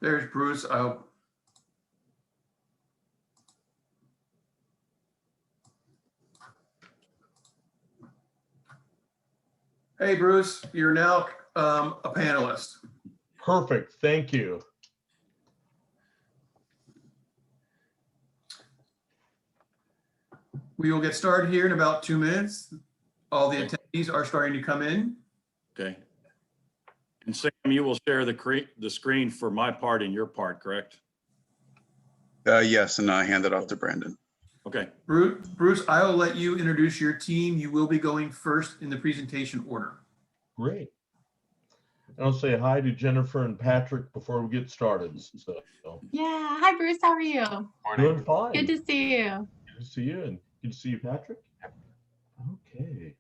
There's Bruce. Hey, Bruce, you're now a panelist. Perfect. Thank you. We will get started here in about 2 minutes. All the attendees are starting to come in. Okay. And Sam, you will share the screen for my part and your part, correct? Yes, and I hand it off to Brandon. Okay. Bruce, I will let you introduce your team. You will be going first in the presentation order. Great. And I'll say hi to Jennifer and Patrick before we get started. So, Yeah. Hi, Bruce. How are you? doing fine. Good to see you. Good to see you, and good to see you, Patrick. Okay.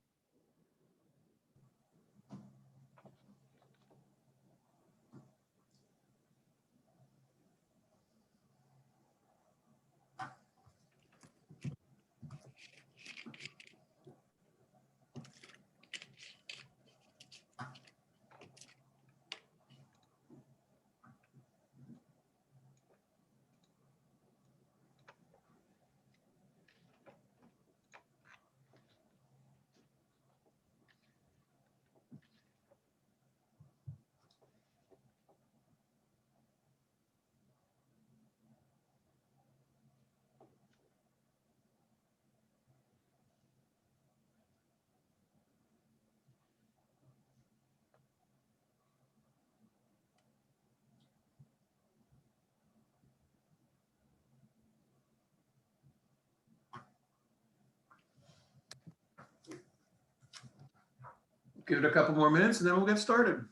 Give it a couple more minutes and then we'll get started.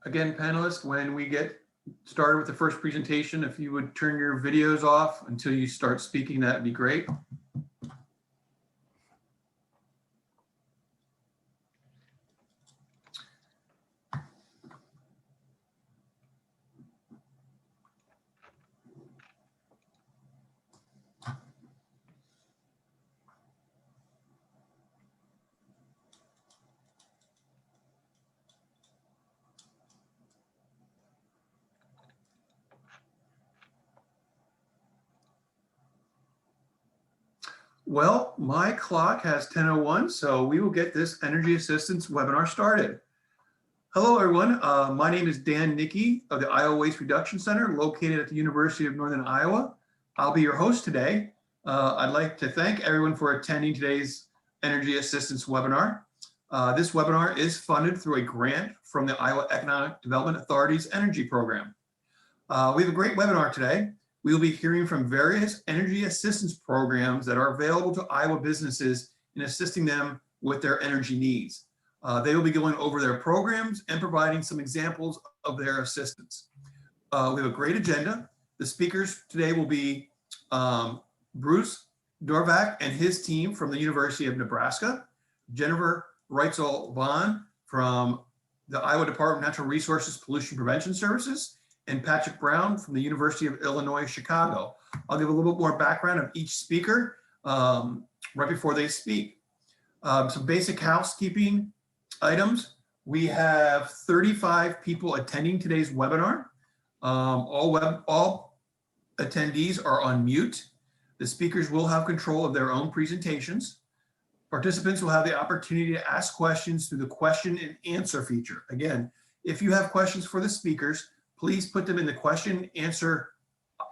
Again, panelists, when we get started with the first presentation, if you would turn your videos off until you start speaking, that'd be great. Well, my clock has 10:01, so we will get this energy assistance webinar started. Hello, everyone. My name is Dan Nickey of the Iowa Waste Reduction Center located at the University of Northern Iowa. I'll be your host today. I'd like to thank everyone for attending today's energy assistance webinar. This webinar is funded through a grant from the Iowa Economic Development Authority's energy program. We have a great webinar today. We will be hearing from various energy assistance programs that are available to Iowa businesses in assisting them with their energy needs. They will be going over their programs and providing some examples of their assistance. We have a great agenda. The speakers today will be Bruce Dorvac and his team from the University of Nebraska, Jennifer Reitzel-Vaughn from the Iowa Department of Natural Resources Pollution Prevention Services, and Patrick Brown from the University of Illinois, Chicago. I'll give a little bit more background of each speaker right before they speak. Some basic housekeeping items. We have 35 people attending today's webinar. All attendees are on mute. The speakers will have control of their own presentations. Participants will have the opportunity to ask questions through the question and answer feature. Again, if you have questions for the speakers, please put them in the question and answer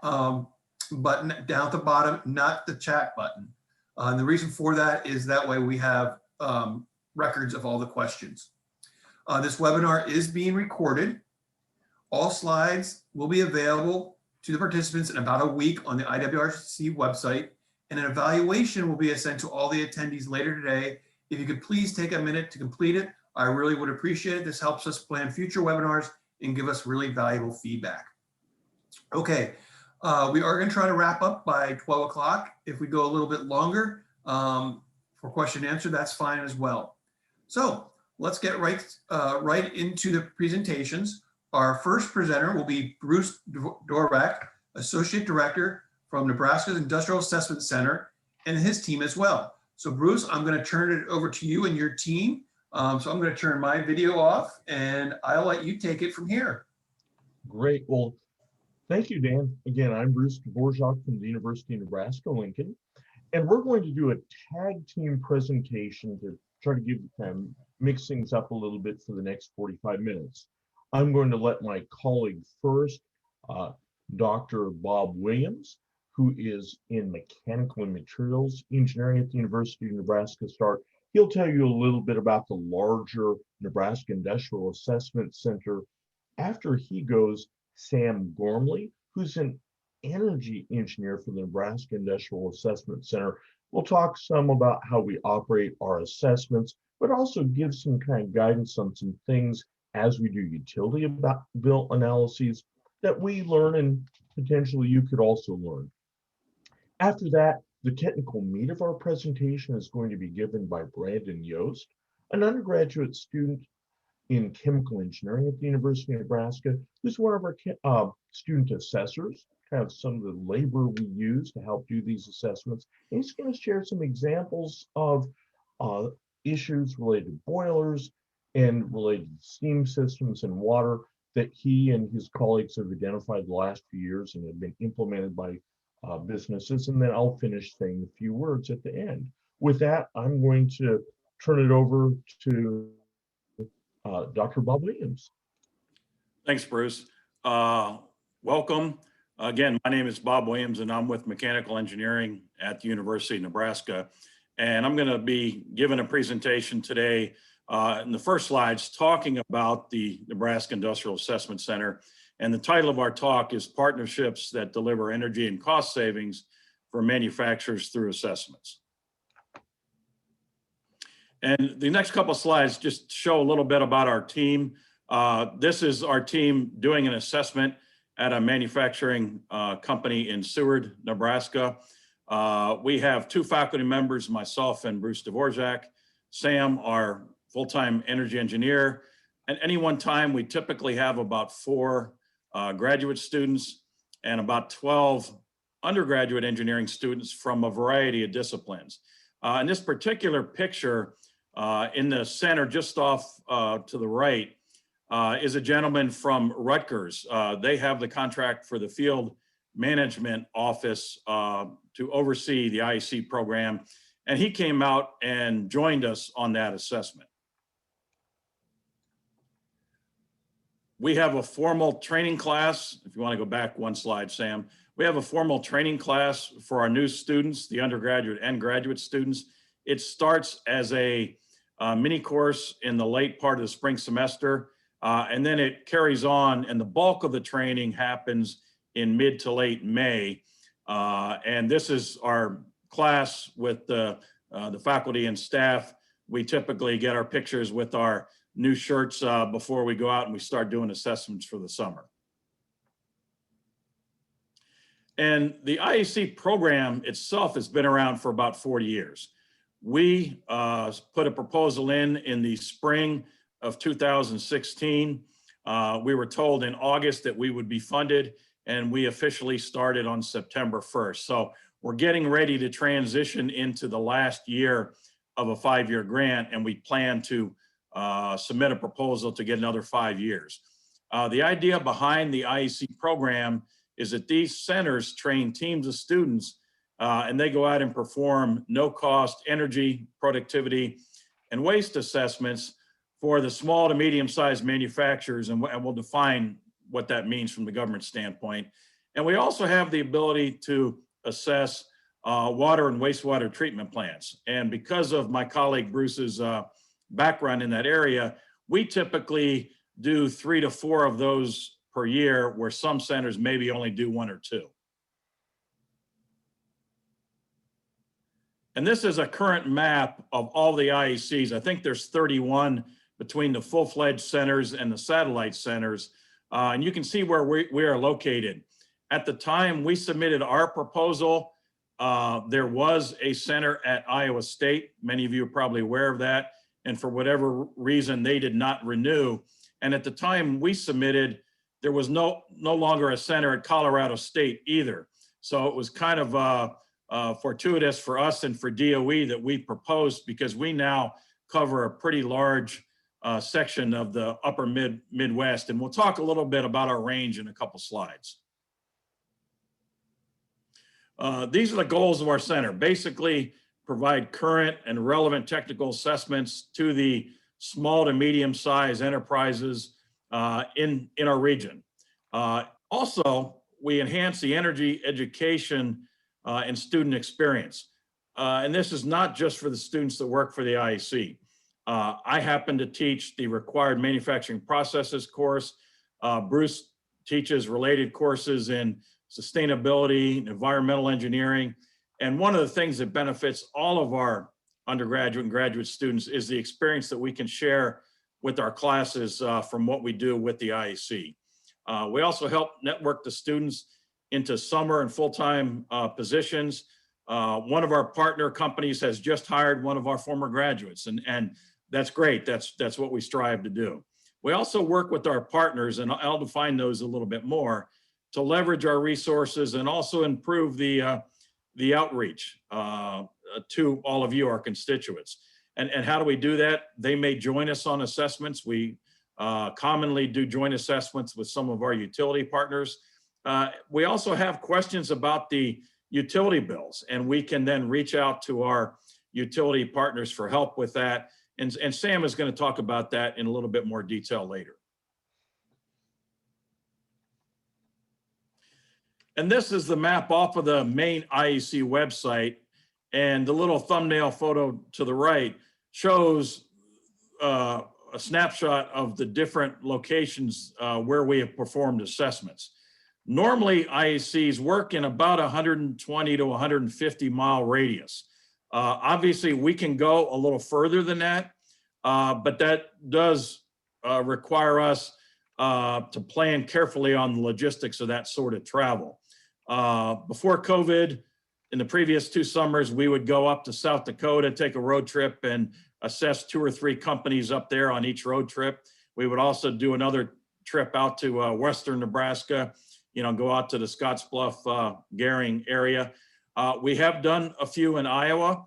button down at the bottom, not the chat button. And the reason for that is that way we have records of all the questions. This webinar is being recorded. All slides will be available to the participants in about a week on the IWRC website, and an evaluation will be sent to all the attendees later today. If you could please take a minute to complete it, I really would appreciate it. This helps us plan future webinars and give us really valuable feedback. Okay, we are going to try to wrap up by 12 o'clock. If we go a little bit longer, for question and answer, that's fine as well. So let's get right into the presentations. Our first presenter will be Bruce Dorback, Associate Director from Nebraska's Industrial Assessment Center, and his team as well. So Bruce, I'm going to turn it over to you and your team. So I'm going to turn my video off and I'll let you take it from here. Great. Well, thank you, Dan. Again, I'm Bruce Dvorak from the University of Nebraska-Lincoln, and we're going to do a tag team presentation to try to give mix things up a little bit for the next 45 minutes. I'm going to let my colleague first, Dr. Bob Williams, who is in Mechanical and Materials Engineering at the University of Nebraska, start. He'll tell you a little bit about the larger Nebraska Industrial Assessment Center. After he goes, Sam Gormley, who's an energy engineer for the Nebraska Industrial Assessment Center, will talk some about how we operate our assessments, but also give some kind of guidance on some things as we do utility bill analyses that we learn and potentially you could also learn. After that, the technical meat of our presentation is going to be given by Brandon Yost, an undergraduate student in chemical engineering at the University of Nebraska, who's one of our student assessors, kind of some of the labor we use to help do these assessments. And he's going to share some examples of issues related to boilers and related to steam systems and water that he and his colleagues have identified the last few years and have been implemented by businesses. And then I'll finish saying a few words at the end. With that, I'm going to turn it over to Dr. Bob Williams. Thanks, Bruce. Welcome. Again, my name is Bob Williams and I'm with Mechanical Engineering at the University of Nebraska. And I'm going to be giving a presentation today in the first slides talking about the Nebraska Industrial Assessment Center. And the title of our talk is Partnerships that Deliver Energy and Cost Savings for Manufacturers Through Assessments. And the next couple of slides just show a little bit about our team. This is our team doing an assessment at a manufacturing company in Seward, Nebraska. We have two faculty members, myself and Bruce Dvorak. Sam, our full-time energy engineer. At any one time, we typically have about 4 graduate students and about 12 undergraduate engineering students from a variety of disciplines. In this particular picture, in the center, just off to the right, is a gentleman from Rutgers. They have the contract for the field management office to oversee the IEC program. And he came out and joined us on that assessment. We have a formal training class. If you want to go back one slide, Sam. We have a formal training class for our new students, the undergraduate and graduate students. It starts as a mini course in the late part of the spring semester, and then it carries on, and the bulk of the training happens in mid to late May. And this is our class with the faculty and staff. We typically get our pictures with our new shirts before we go out and we start doing assessments for the summer. And the IEC program itself has been around for about 40 years. We put a proposal in the spring of 2016. We were told in August that we would be funded, and we officially started on September 1st. So we're getting ready to transition into the last year of a 5-year grant, and we plan to submit a proposal to get another 5 years. The idea behind the IEC program is that these centers train teams of students and they go out and perform no-cost energy, productivity, and waste assessments for the small to medium-sized manufacturers, and we'll define what that means from the government standpoint. And we also have the ability to assess water and wastewater treatment plants. And because of my colleague Bruce's background in that area, we typically do 3 to 4 of those per year, where some centers maybe only do 1 or 2. And this is a current map of all the IECs. I think there's 31 between the full-fledged centers and the satellite centers. And you can see where we are located. At the time we submitted our proposal, There was a center at Iowa State. Many of you are probably aware of that. And for whatever reason, they did not renew. And at the time we submitted, there was no longer a center at Colorado State either. So it was kind of fortuitous for us and for DOE that we proposed, because we now cover a pretty large section of the upper Midwest. And we'll talk a little bit about our range in a couple slides. These are the goals of our center. Basically, provide current and relevant technical assessments to the small to medium-sized enterprises in our region. Also, we enhance the energy education and student experience. And this is not just for the students that work for the IAC. I happen to teach the required manufacturing processes course. Bruce teaches related courses in sustainability, environmental engineering. And one of the things that benefits all of our undergraduate and graduate students is the experience that we can share with our classes from what we do with the IAC. We also help network the students into summer and full-time positions. One of our partner companies has just hired one of our former graduates, and that's great. That's what we strive to do. We also work with our partners, and I'll define those a little bit more, to leverage our resources and also improve the outreach to all of you, our constituents. And how do we do that? They may join us on assessments. We commonly do joint assessments with some of our utility partners. We also have questions about the utility bills, and we can then reach out to our utility partners for help with that. And Sam is going to talk about that in a little bit more detail later. And this is the map off of the main IEC website. And the little thumbnail photo to the right shows a snapshot of the different locations where we have performed assessments. Normally, IECs work in about 120 to 150 mile radius. Obviously, we can go a little further than that, but that does require us to plan carefully on the logistics of that sort of travel. Before COVID, in the previous 2 summers, we would go up to South Dakota, take a road trip and assess 2 or 3 companies up there on each road trip. We would also do another trip out to Western Nebraska, go out to the Scottsbluff, Gering area. We have done a few in Iowa.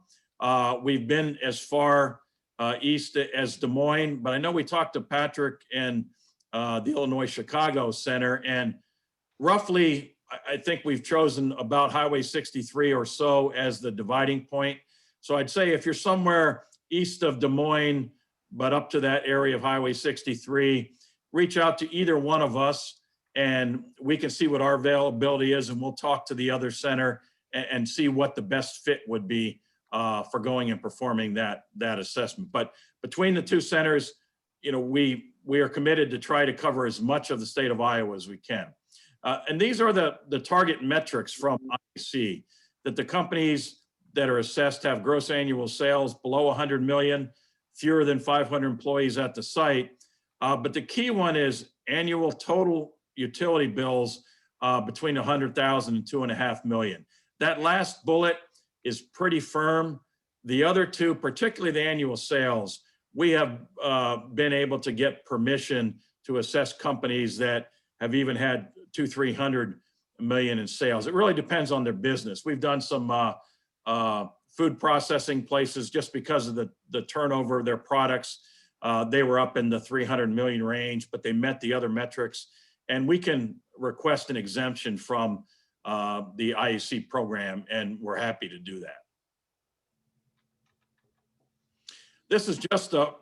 We've been as far east as Des Moines, but I know we talked to Patrick and the Illinois Chicago Center, and roughly, I think we've chosen about Highway 63 or so as the dividing point. So I'd say if you're somewhere east of Des Moines, but up to that area of Highway 63, reach out to either one of us and we can see what our availability is, and we'll talk to the other center and see what the best fit would be for going and performing that assessment. But between the 2 centers, we are committed to try to cover as much of the state of Iowa as we can. And these are the target metrics from IEC, that the companies that are assessed have gross annual sales below 100 million, fewer than 500 employees at the site. But the key one is annual total utility bills between 100,000 and 2.5 million. That last bullet is pretty firm. The other 2, particularly the annual sales, we have been able to get permission to assess companies that have even had 200-300 million in sales. It really depends on their business. We've done some food processing places just because of the turnover of their products. They were up in the 300 million range, but they met the other metrics. And we can request an exemption from the IEC program, and we're happy to do that. This is just a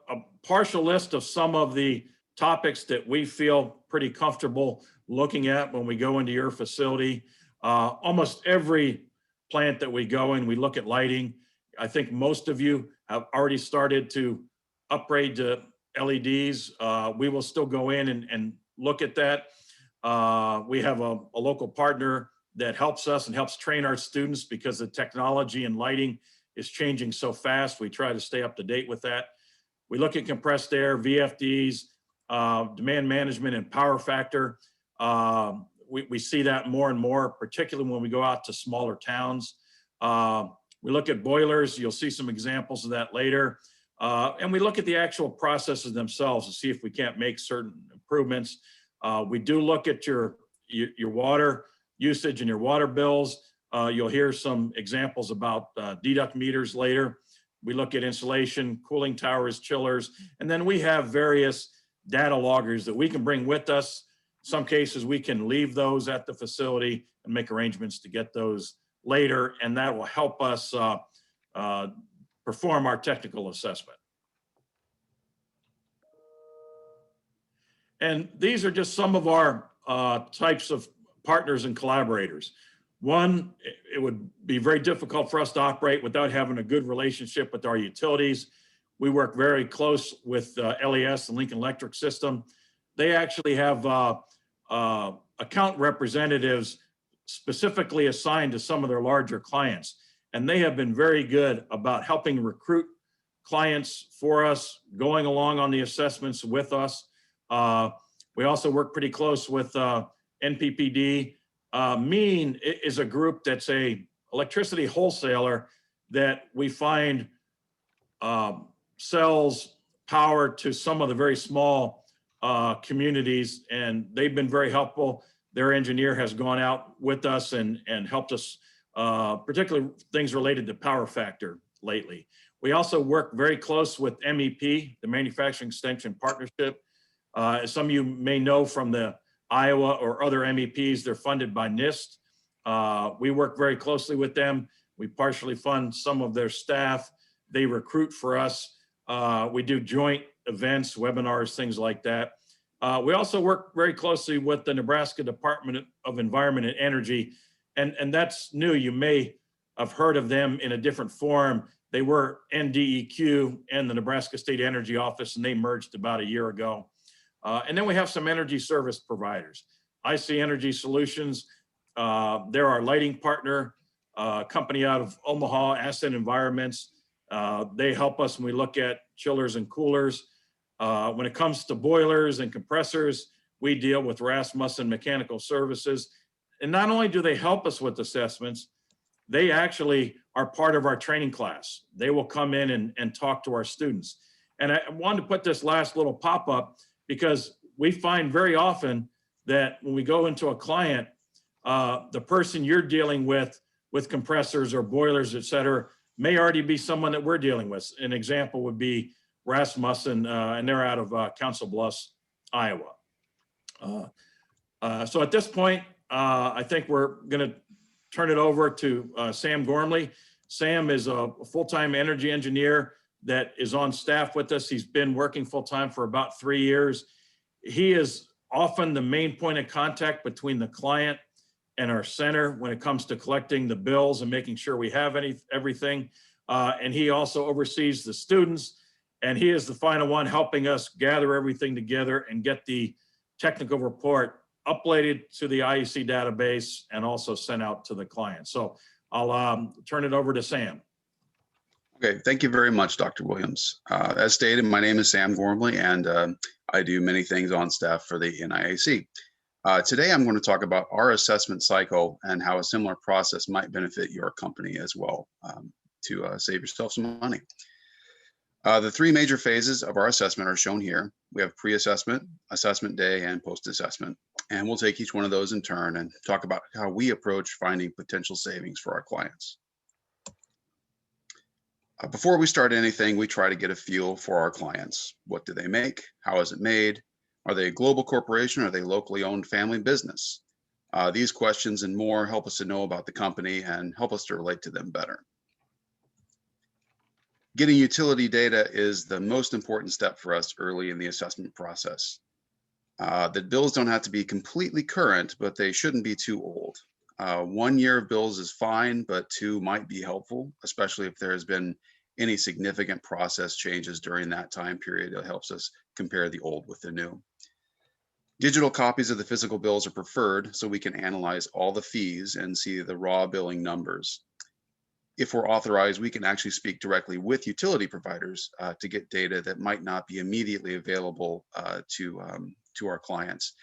partial list of some of the topics that we feel pretty comfortable looking at when we go into your facility. Almost every plant that we go in, we look at lighting. I think most of you have already started to upgrade to LEDs. We will still go in and look at that. We have a local partner that helps us and helps train our students because the technology and lighting is changing so fast. We try to stay up to date with that. We look at compressed air, VFDs, demand management, and power factor. We see that more and more, particularly when we go out to smaller towns. We look at boilers. You'll see some examples of that later. And we look at the actual processes themselves to see if we can't make certain improvements. We do look at your water usage and your water bills. You'll hear some examples about deduct meters later. We look at insulation, cooling towers, chillers, and then we have various data loggers that we can bring with us. In some cases, we can leave those at the facility and make arrangements to get those later, and that will help us perform our technical assessment. And these are just some of our types of partners and collaborators. One, it would be very difficult for us to operate without having a good relationship with our utilities. We work very close with LES, the Lincoln Electric System. They actually have account representatives specifically assigned to some of their larger clients. And they have been very good about helping recruit clients for us, going along on the assessments with us. We also work pretty close with NPPD. MEAN is a group that's a electricity wholesaler that we find sells power to some of the very small communities, and they've been very helpful. Their engineer has gone out with us and helped us, particularly things related to power factor lately. We also work very close with MEP, the Manufacturing Extension Partnership. As some of you may know from the Iowa or other MEPs, they're funded by NIST. We work very closely with them. We partially fund some of their staff. They recruit for us. We do joint events, webinars, things like that. We also work very closely with the Nebraska Department of Environment and Energy, and that's new. You may have heard of them in a different form. They were NDEQ and the Nebraska State Energy Office, and they merged about a year ago. And then we have some energy service providers. IC Energy Solutions, they're our lighting partner, company out of Omaha, Asset Environments. They help us when we look at chillers and coolers. When it comes to boilers and compressors, we deal with Rasmussen Mechanical Services. And not only do they help us with assessments, they actually are part of our training class. They will come in and talk to our students. And I wanted to put this last little pop-up because we find very often that when we go into a client, the person you're dealing with compressors or boilers, et cetera, may already be someone that we're dealing with. An example would be Rasmussen, and they're out of Council Bluffs, Iowa. So at this point, I think we're going to turn it over to Sam Gormley. Sam is a full-time energy engineer that is on staff with us. He's been working full-time for about 3 years. He is often the main point of contact between the client and our center when it comes to collecting the bills and making sure we have everything. And he also oversees the students, and he is the final one helping us gather everything together and get the technical report uploaded to the IEC database and also sent out to the client. So I'll turn it over to Sam. Okay, thank you very much, Dr. Williams. As stated, my name is Sam Gormley, and I do many things on staff for the NIAC. Today, I'm going to talk about our assessment cycle and how a similar process might benefit your company as well to save yourself some money. The three major phases of our assessment are shown here. We have pre-assessment, assessment day, and post-assessment. And we'll take each one of those in turn and talk about how we approach finding potential savings for our clients. Before we start anything, we try to get a feel for our clients. What do they make? How is it made? Are they a global corporation? Or are they locally owned family business? These questions and more help us to know about the company and help us to relate to them better. Getting utility data is the most important step for us early in the assessment process. The bills don't have to be completely current, but they shouldn't be too old. 1 year of bills is fine, but 2 might be helpful, especially if there has been any significant process changes during that time period. It helps us compare the old with the new. Digital copies of the physical bills are preferred so we can analyze all the fees and see the raw billing numbers. If we're authorized, we can actually speak directly with utility providers to get data that might not be immediately available to our clients.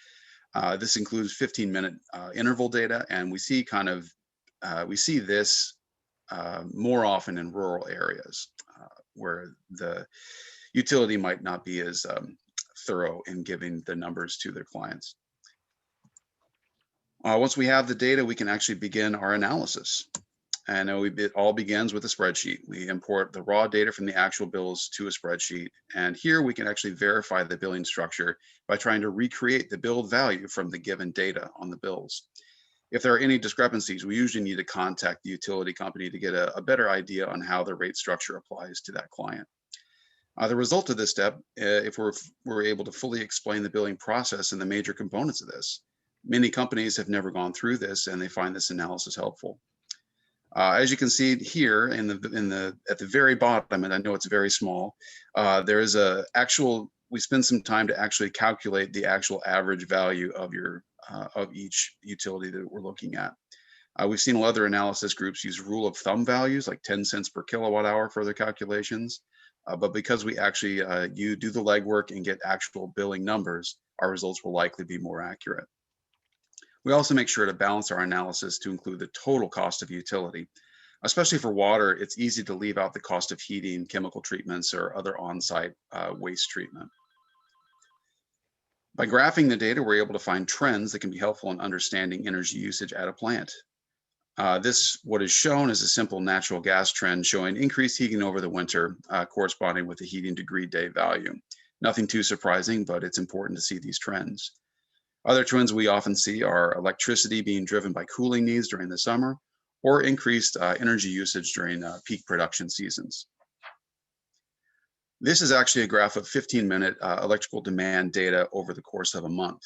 This includes 15-minute interval data, and we see this more often in rural areas where the utility might not be as thorough in giving the numbers to their clients. Once we have the data, we can actually begin our analysis. And it all begins with a spreadsheet. We import the raw data from the actual bills to a spreadsheet. And here we can actually verify the billing structure by trying to recreate the billed value from the given data on the bills. If there are any discrepancies, we usually need to contact the utility company to get a better idea on how the rate structure applies to that client. The result of this step, if we're able to fully explain the billing process and the major components of this, many companies have never gone through this and they find this analysis helpful. As you can see here at the very bottom, and I know it's very small, there is we spend some time to actually calculate the actual average value of of each utility that we're looking at. We've seen other analysis groups use rule of thumb values like 10 cents per kilowatt hour for their calculations. But because we actually you do the legwork and get actual billing numbers, our results will likely be more accurate. We also make sure to balance our analysis to include the total cost of utility. Especially for water, it's easy to leave out the cost of heating, chemical treatments, or other on-site waste treatment. By graphing the data, we're able to find trends that can be helpful in understanding energy usage at a plant. What is shown is a simple natural gas trend showing increased heating over the winter, corresponding with the heating degree day value. Nothing too surprising, but it's important to see these trends. Other trends we often see are electricity being driven by cooling needs during the summer or increased energy usage during peak production seasons. This is actually a graph of 15-minute electrical demand data over the course of a month.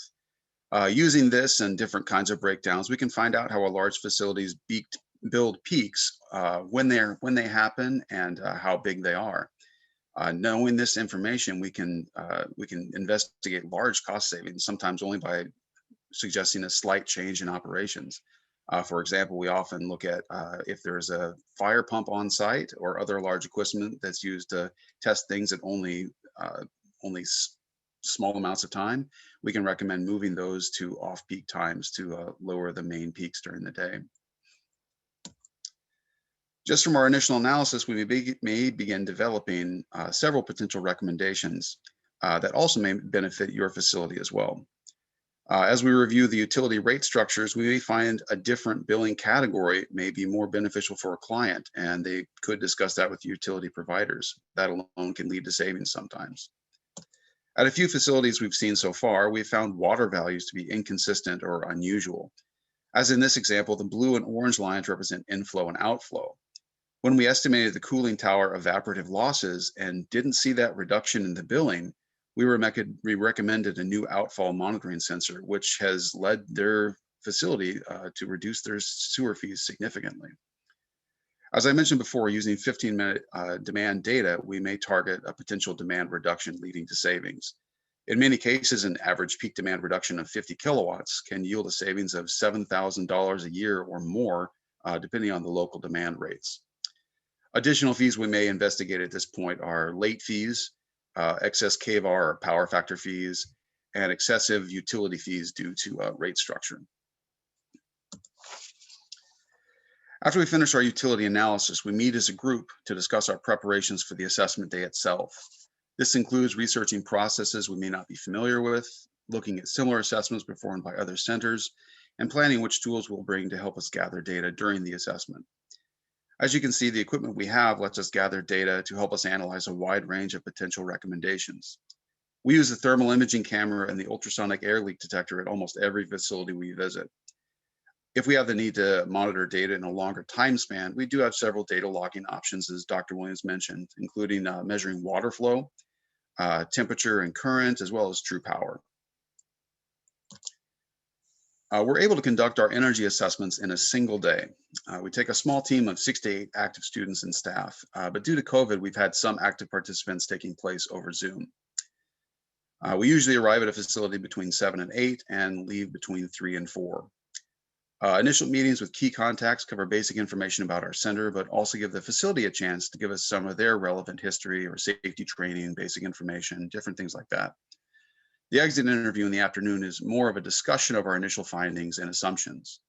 Using this and different kinds of breakdowns, we can find out how a large facility's build peaks when they happen and how big they are. Knowing this information, we can investigate large cost savings, sometimes only by suggesting a slight change in operations. For example, we often look at if there's a fire pump on site or other large equipment that's used to test things at only small amounts of time, we can recommend moving those to off-peak times to lower the main peaks during the day. Just from our initial analysis, we may begin developing several potential recommendations that also may benefit your facility as well. As we review the utility rate structures, we may find a different billing category may be more beneficial for a client, and they could discuss that with utility providers. That alone can lead to savings sometimes. At a few facilities we've seen so far, we've found water values to be inconsistent or unusual. As in this example, the blue and orange lines represent inflow and outflow. When we estimated the cooling tower evaporative losses and didn't see that reduction in the billing, we recommended a new outfall monitoring sensor, which has led their facility to reduce their sewer fees significantly. As I mentioned before, using 15-minute demand data, we may target a potential demand reduction leading to savings. In many cases, an average peak demand reduction of 50 kilowatts can yield a savings of $7,000 a year or more, depending on the local demand rates. Additional fees we may investigate at this point are late fees, excess kVAR or power factor fees, and excessive utility fees due to rate structure. After we finish our utility analysis, we meet as a group to discuss our preparations for the assessment day itself. This includes researching processes we may not be familiar with, looking at similar assessments performed by other centers, and planning which tools we'll bring to help us gather data during the assessment. As you can see, the equipment we have lets us gather data to help us analyze a wide range of potential recommendations. We use the thermal imaging camera and the ultrasonic air leak detector at almost every facility we visit. If we have the need to monitor data in a longer time span, we do have several data logging options, as Dr. Williams mentioned, including measuring water flow, temperature and current, as well as true power. We're able to conduct our energy assessments in a single day. We take a small team of 6 to 8 active students and staff, but due to COVID, we've had some active participants taking place over Zoom. We usually arrive at a facility between 7 and 8 and leave between 3 and 4. Initial meetings with key contacts cover basic information about our center, but also give the facility a chance to give us some of their relevant history or safety training, basic information, different things like that. The exit interview in the afternoon is more of a discussion of our initial findings and assumptions.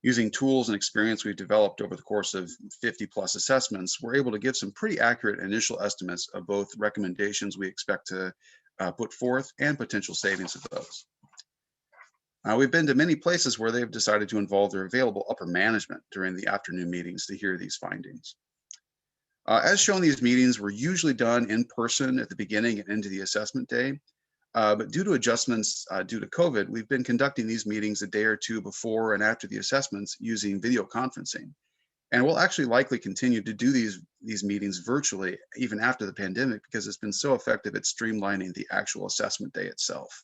Using tools and experience we've developed over the course of 50 plus assessments, we're able to give some pretty accurate initial estimates of both recommendations we expect to put forth and potential savings of those. We've been to many places where they've decided to involve their available upper management during the afternoon meetings to hear these findings. As shown, these meetings were usually done in person at the beginning and into the assessment day. But due to adjustments due to COVID, we've been conducting these meetings a day or two before and after the assessments using video conferencing. And we'll actually likely continue to do these meetings virtually even after the pandemic because it's been so effective at streamlining the actual assessment day itself.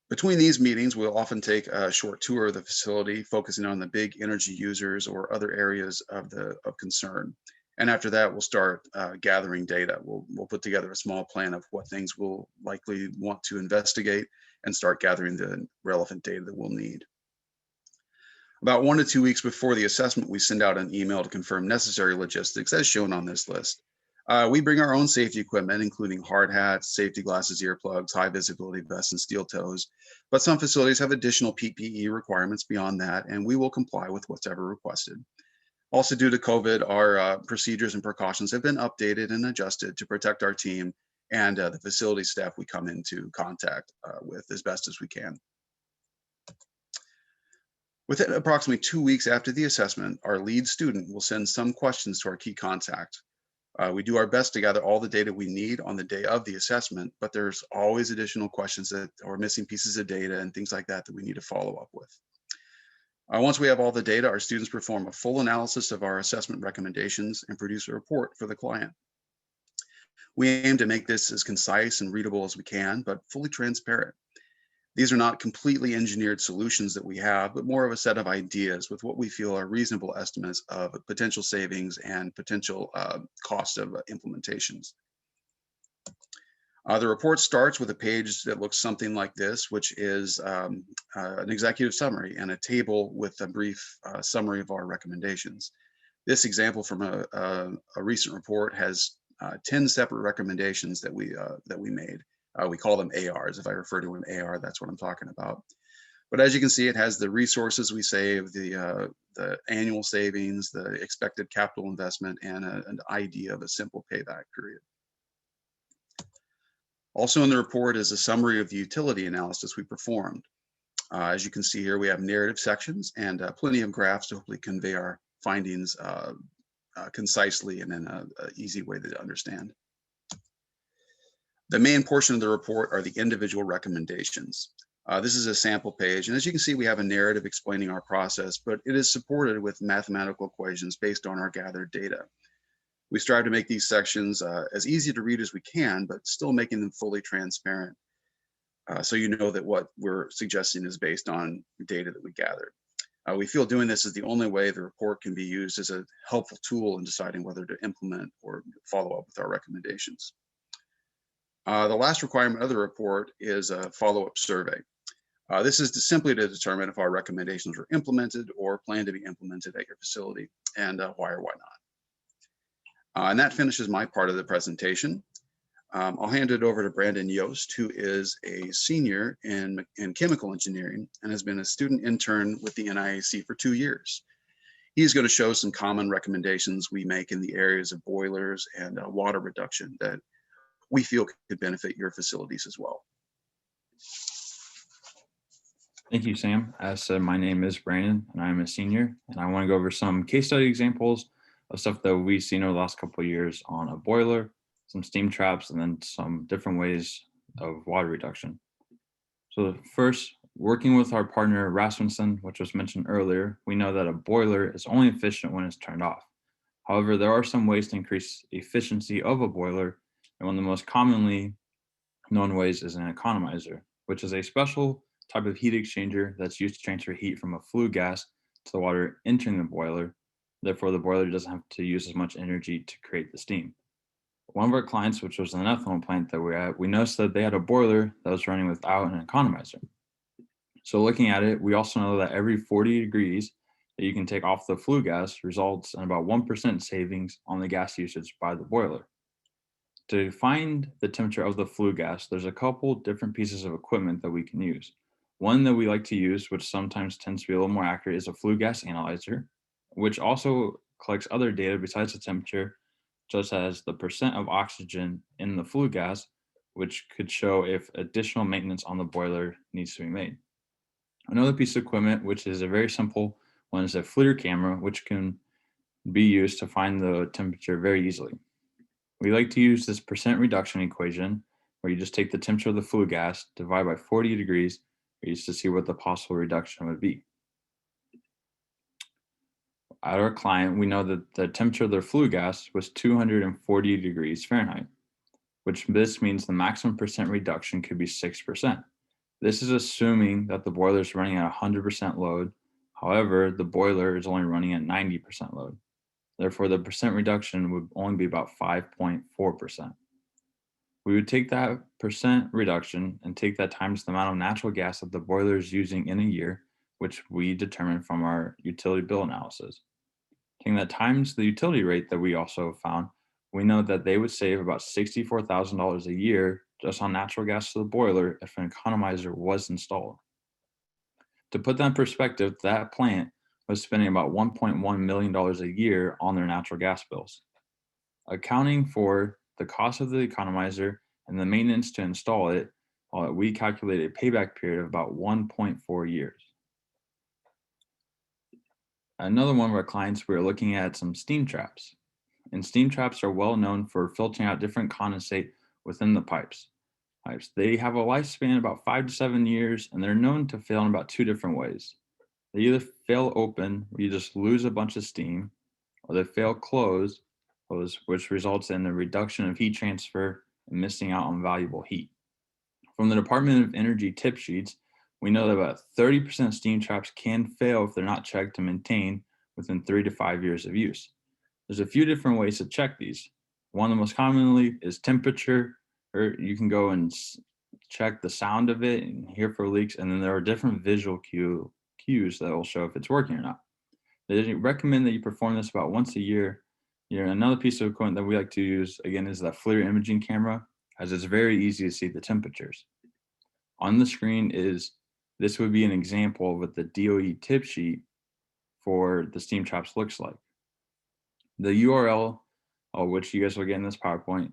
Between these meetings, we'll often take a short tour of the facility, focusing on the big energy users or other areas of concern. And after that, we'll start gathering data. We'll put together a small plan of what things we'll likely want to investigate and start gathering the relevant data that we'll need. About 1 to 2 weeks before the assessment, we send out an email to confirm necessary logistics as shown on this list. We bring our own safety equipment, including hard hats, safety glasses, earplugs, high visibility vests, and steel toes. But some facilities have additional PPE requirements beyond that, and we will comply with whatever requested. Also, due to COVID, our procedures and precautions have been updated and adjusted to protect our team and the facility staff we come into contact with as best as we can. Within approximately 2 weeks after the assessment, our lead student will send some questions to our key contact. We do our best to gather all the data we need on the day of the assessment, but there's always additional questions or missing pieces of data and things like that that we need to follow up with. Once we have all the data, our students perform a full analysis of our assessment recommendations and produce a report for the client. We aim to make this as concise and readable as we can, but fully transparent. These are not completely engineered solutions that we have, but more of a set of ideas with what we feel are reasonable estimates of potential savings and potential cost of implementations. The report starts with a page that looks something like this, which is an executive summary and a table with a brief summary of our recommendations. This example from a recent report has 10 separate recommendations that we made. We call them ARs. If I refer to an AR, that's what I'm talking about. But as you can see, it has the resources we save, the annual savings, the expected capital investment, and an idea of a simple payback period. Also in the report is a summary of the utility analysis we performed. As you can see here, we have narrative sections and plenty of graphs to hopefully convey our findings concisely and in an easy way to understand. The main portion of the report are the individual recommendations. This is a sample page, and as you can see, we have a narrative explaining our process, but it is supported with mathematical equations based on our gathered data. We strive to make these sections as easy to read as we can, but still making them fully transparent, so you know that what we're suggesting is based on data that we gathered. We feel doing this is the only way the report can be used as a helpful tool in deciding whether to implement or follow up with our recommendations. The last requirement of the report is a follow-up survey. This is simply to determine if our recommendations were implemented or plan to be implemented at your facility, and why or why not. And that finishes my part of the presentation. I'll hand it over to Brandon Yost, who is a senior in chemical engineering and has been a student intern with the NIAC for 2 years. He's going to show some common recommendations we make in the areas of boilers and water reduction that we feel could benefit your facilities as well. Thank you, Sam. As said, my name is Brandon and I'm a senior, and I want to go over some case study examples of stuff that we've seen over the last couple of years on a boiler, some steam traps, and then some different ways of water reduction. So first, working with our partner Rasmussen, which was mentioned earlier, we know that a boiler is only efficient when it's turned off. However, there are some ways to increase efficiency of a boiler, and one of the most commonly known ways is an economizer, which is a special type of heat exchanger that's used to transfer heat from a flue gas to the water entering the boiler. Therefore, the boiler doesn't have to use as much energy to create the steam. One of our clients, which was an ethanol plant that we're at, we noticed that they had a boiler that was running without an economizer. So looking at it, we also know that every 40 degrees that you can take off the flue gas results in about 1% savings on the gas usage by the boiler. To find the temperature of the flue gas, there's a couple different pieces of equipment that we can use. One that we like to use, which sometimes tends to be a little more accurate, is a flue gas analyzer, which also collects other data besides the temperature, such as the percent of oxygen in the flue gas, which could show if additional maintenance on the boiler needs to be made. Another piece of equipment, which is a very simple one, is a FLIR camera, which can be used to find the temperature very easily. We like to use this percent reduction equation, where you just take the temperature of the flue gas, divide by 40 degrees, to see what the possible reduction would be. At our client, we know that the temperature of their flue gas was 240 degrees Fahrenheit, which this means the maximum percent reduction could be 6%. This is assuming that the boiler is running at 100% load. However, the boiler is only running at 90% load. Therefore, the percent reduction would only be about 5.4%. We would take that percent reduction and take that times the amount of natural gas that the boiler is using in a year, which we determined from our utility bill analysis. Taking that times the utility rate that we also found, we know that they would save about $64,000 a year just on natural gas to the boiler if an economizer was installed. To put that in perspective, that plant was spending about $1.1 million a year on their natural gas bills. Accounting for the cost of the economizer and the maintenance to install it, we calculated a payback period of about 1.4 years. Another one of our clients, we were looking at some steam traps. And steam traps are well known for filtering out different condensate within the pipes. They have a lifespan about 5 to 7 years, and they're known to fail in about 2 different ways. They either fail open, where you just lose a bunch of steam, or they fail closed, which results in a reduction of heat transfer and missing out on valuable heat. From the Department of Energy tip sheets, we know that about 30% of steam traps can fail if they're not checked and maintained within 3 to 5 years of use. There's a few different ways to check these. One of the most commonly is temperature, or you can go and check the sound of it and hear for leaks, and then there are different visual cues that will show if it's working or not. They recommend that you perform this about once a year. Another piece of equipment that we like to use, again, is the FLIR imaging camera, as it's very easy to see the temperatures. On the screen this would be an example of what the DOE tip sheet for the steam traps looks like. The URL, which you guys will get in this PowerPoint,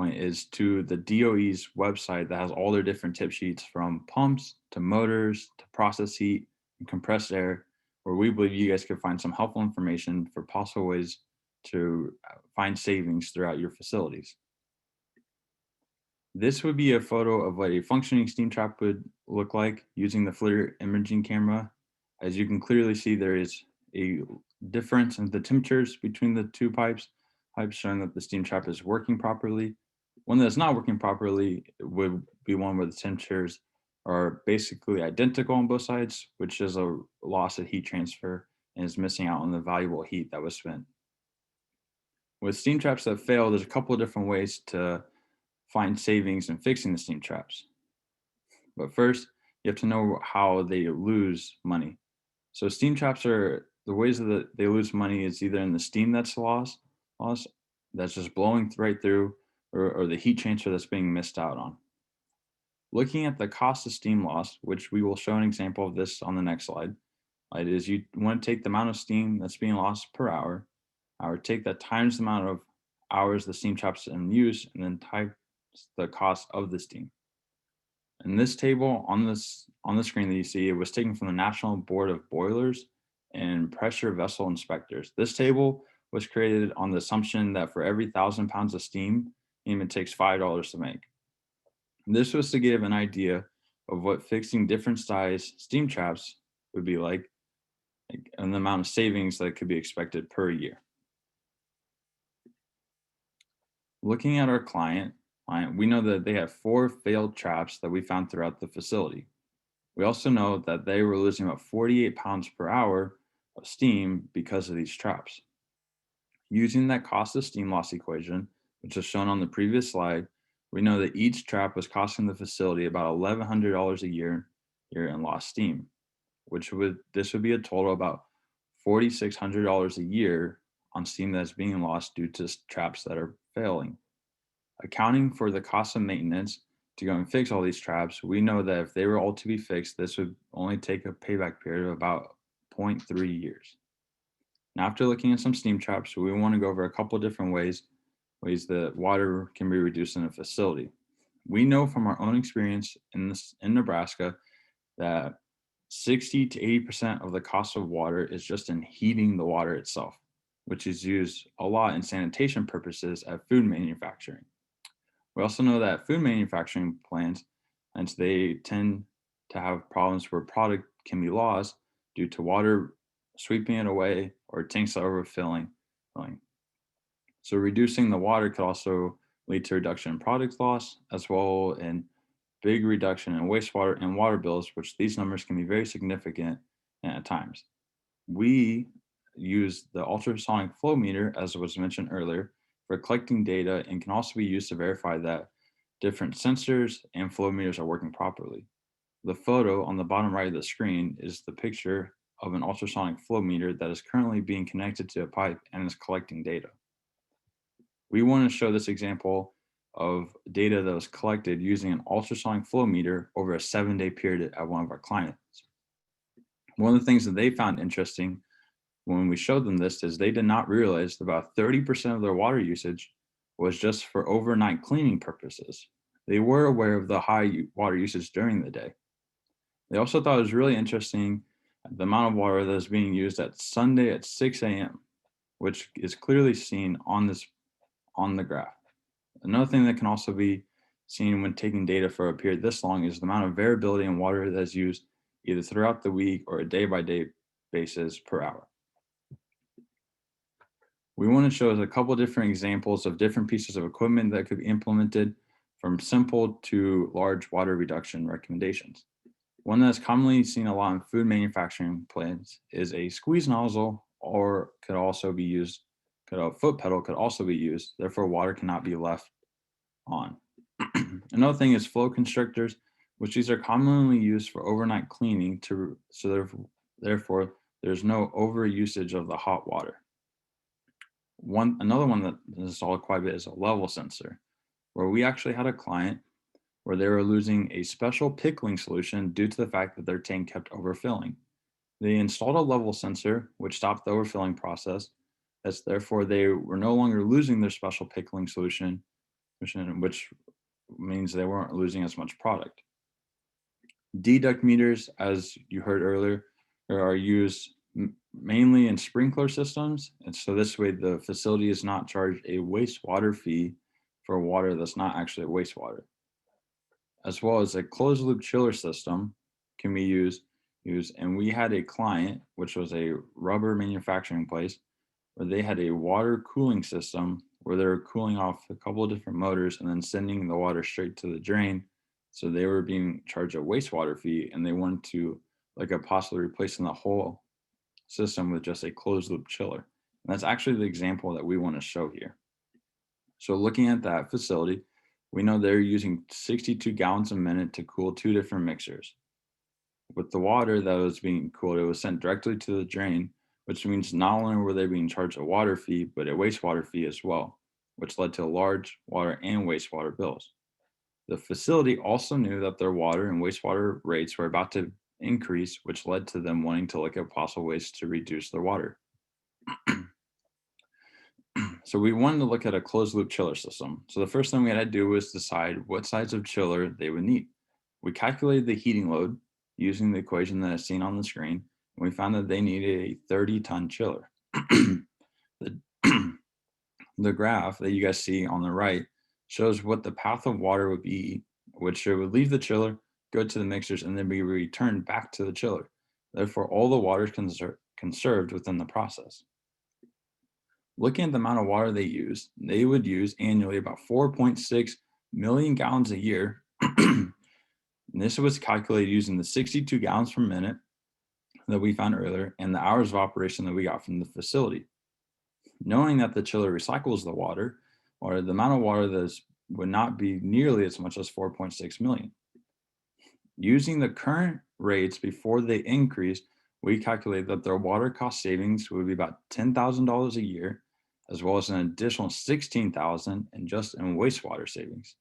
is to the DOE's website that has all their different tip sheets, from pumps to motors to process heat and compressed air, where we believe you guys could find some helpful information for possible ways to find savings throughout your facilities. This would be a photo of what a functioning steam trap would look like using the FLIR imaging camera. As you can clearly see, there is a difference in the temperatures between the two pipes showing that the steam trap is working properly. One that's not working properly would be one where the temperatures are basically identical on both sides, which is a loss of heat transfer and is missing out on the valuable heat that was spent. With steam traps that fail, there's a couple of different ways to find savings in fixing the steam traps. But first, you have to know how they lose money. So steam traps are, the ways that they lose money is either in the steam that's lost that's just blowing right through, or the heat transfer that's being missed out on. Looking at the cost of steam loss, which we will show an example of this on the next slide, is you want to take the amount of steam that's being lost per hour, or take that times the amount of hours the steam trap's in use, and then times the cost of the steam. And this table on the screen that you see, it was taken from the National Board of Boilers and Pressure Vessel Inspectors. This table was created on the assumption that for every 1,000 pounds of steam, it takes $5 to make. And this was to give an idea of what fixing different size steam traps would be like, and the amount of savings that could be expected per year. Looking at our client, we know that they have 4 failed traps that we found throughout the facility. We also know that they were losing about 48 pounds per hour of steam because of these traps. Using that cost of steam loss equation, which is shown on the previous slide, we know that each trap was costing the facility about $1,100 a year in lost steam, this would be a total of about $4,600 a year on steam that's being lost due to traps that are failing. Accounting for the cost of maintenance to go and fix all these traps, we know that if they were all to be fixed, this would only take a payback period of about 0.3 years. Now, after looking at some steam traps, we want to go over a couple different ways that water can be reduced in a facility. We know from our own experience in Nebraska that 60 to 80% of the cost of water is just in heating the water itself, which is used a lot in sanitation purposes at food manufacturing. We also know that food manufacturing plants, and they tend to have problems where product can be lost due to water sweeping it away or tanks overfilling. So reducing the water could also lead to reduction in product loss, as well as big reduction in wastewater and water bills, which these numbers can be very significant at times. We use the ultrasonic flow meter, as was mentioned earlier, for collecting data, and can also be used to verify that different sensors and flow meters are working properly. The photo on the bottom right of the screen is the picture of an ultrasonic flow meter that is currently being connected to a pipe and is collecting data. We want to show this example of data that was collected using an ultrasonic flow meter over a 7-day period at one of our clients. One of the things that they found interesting when we showed them this is they did not realize that about 30% of their water usage was just for overnight cleaning purposes. They were aware of the high water usage during the day. They also thought it was really interesting the amount of water that is being used at Sunday at 6 a.m., which is clearly seen on the graph. Another thing that can also be seen when taking data for a period this long is the amount of variability in water that is used either throughout the week or a day-by-day basis per hour. We want to show a couple different examples of different pieces of equipment that could be implemented from simple to large water reduction recommendations. One that's commonly seen a lot in food manufacturing plants is a squeeze nozzle, or could also be used, a foot pedal could also be used, therefore water cannot be left on. Another thing is flow constrictors, which these are commonly used for overnight cleaning therefore there's no over usage of the hot water. Another one that is installed quite a bit is a level sensor, where we actually had a client where they were losing a special pickling solution due to the fact that their tank kept overfilling. They installed a level sensor, which stopped the overfilling process, as therefore they were no longer losing their special pickling solution, which means they weren't losing as much product. Deduct meters, as you heard earlier, are used mainly in sprinkler systems. And so this way the facility is not charged a wastewater fee for water that's not actually wastewater. As well as a closed loop chiller system can be used. And we had a client, which was a rubber manufacturing place, where they had a water cooling system where they were cooling off a couple of different motors and then sending the water straight to the drain. So they were being charged a wastewater fee, and they wanted to possibly replacing the whole system with just a closed loop chiller. And that's actually the example that we want to show here. So looking at that facility, we know they're using 62 gallons a minute to cool 2 different mixers. With the water that was being cooled, it was sent directly to the drain, which means not only were they being charged a water fee, but a wastewater fee as well, which led to large water and wastewater bills. The facility also knew that their water and wastewater rates were about to increase, which led to them wanting to look at possible ways to reduce their water. So we wanted to look at a closed loop chiller system. So the first thing we had to do was decide what size of chiller they would need. We calculated the heating load using the equation that is seen on the screen, and we found that they needed a 30-ton chiller. The graph that you guys see on the right shows what the path of water would be, which it would leave the chiller, go to the mixers, and then be returned back to the chiller. Therefore, all the water is conserved within the process. Looking at the amount of water they would use annually about 4.6 million gallons a year. And this was calculated using the 62 gallons per minute that we found earlier and the hours of operation that we got from the facility. Knowing that the chiller recycles the water, or the amount of water that would not be nearly as much as 4.6 million. Using the current rates before they increased, we calculated that their water cost savings would be about $10,000 a year, as well as an additional $16,000 in wastewater savings.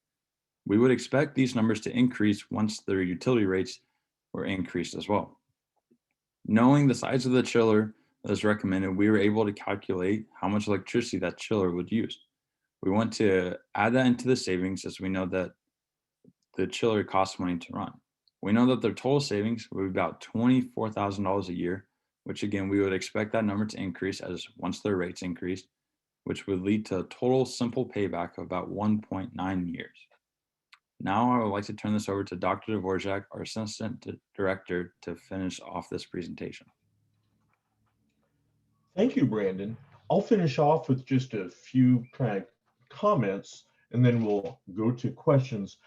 We would expect these numbers to increase once their utility rates were increased as well. Knowing the size of the chiller that is recommended, we were able to calculate how much electricity that chiller would use. We want to add that into the savings as we know that the chiller costs money to run. We know that their total savings will be about $24,000 a year, which again, we would expect that number to increase as once their rates increase, which would lead to a total simple payback of about 1.9 years. Now I would like to turn this over to Dr. Dvorak, our Assistant Director, to finish off this presentation. Thank you, Brandon. I'll finish off with just a few kind of comments, and then we'll go to questions.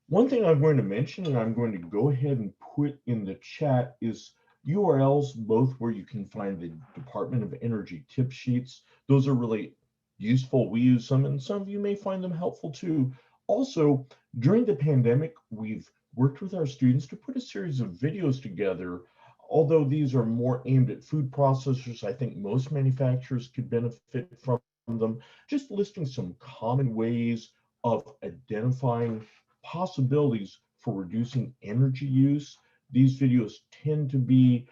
One thing I'm going to mention, and I'm going to go ahead and put in the chat, is URLs, both where you can find the Department of Energy tip sheets. Those are really useful. We use them, and some of you may find them helpful too. Also, during the pandemic, we've worked with our students to put a series of videos together. Although these are more aimed at food processors, I think most manufacturers could benefit from them. Just listing some common ways of identifying possibilities for reducing energy use. These videos tend to be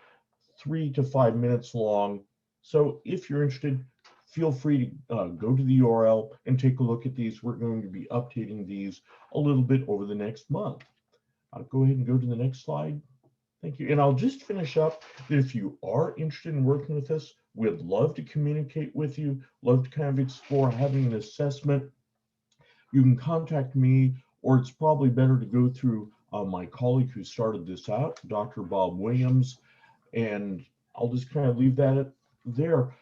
3 to 5 minutes long. So if you're interested, feel free to go to the URL and take a look at these. We're going to be updating these a little bit over the next month. I'll go ahead and go to the next slide. Thank you. And I'll just finish up that if you are interested in working with us, we'd love to communicate with you, love to kind of explore having an assessment. You can contact me, or it's probably better to go through my colleague who started this out, Dr. Bob Williams, and I'll just kind of leave that there.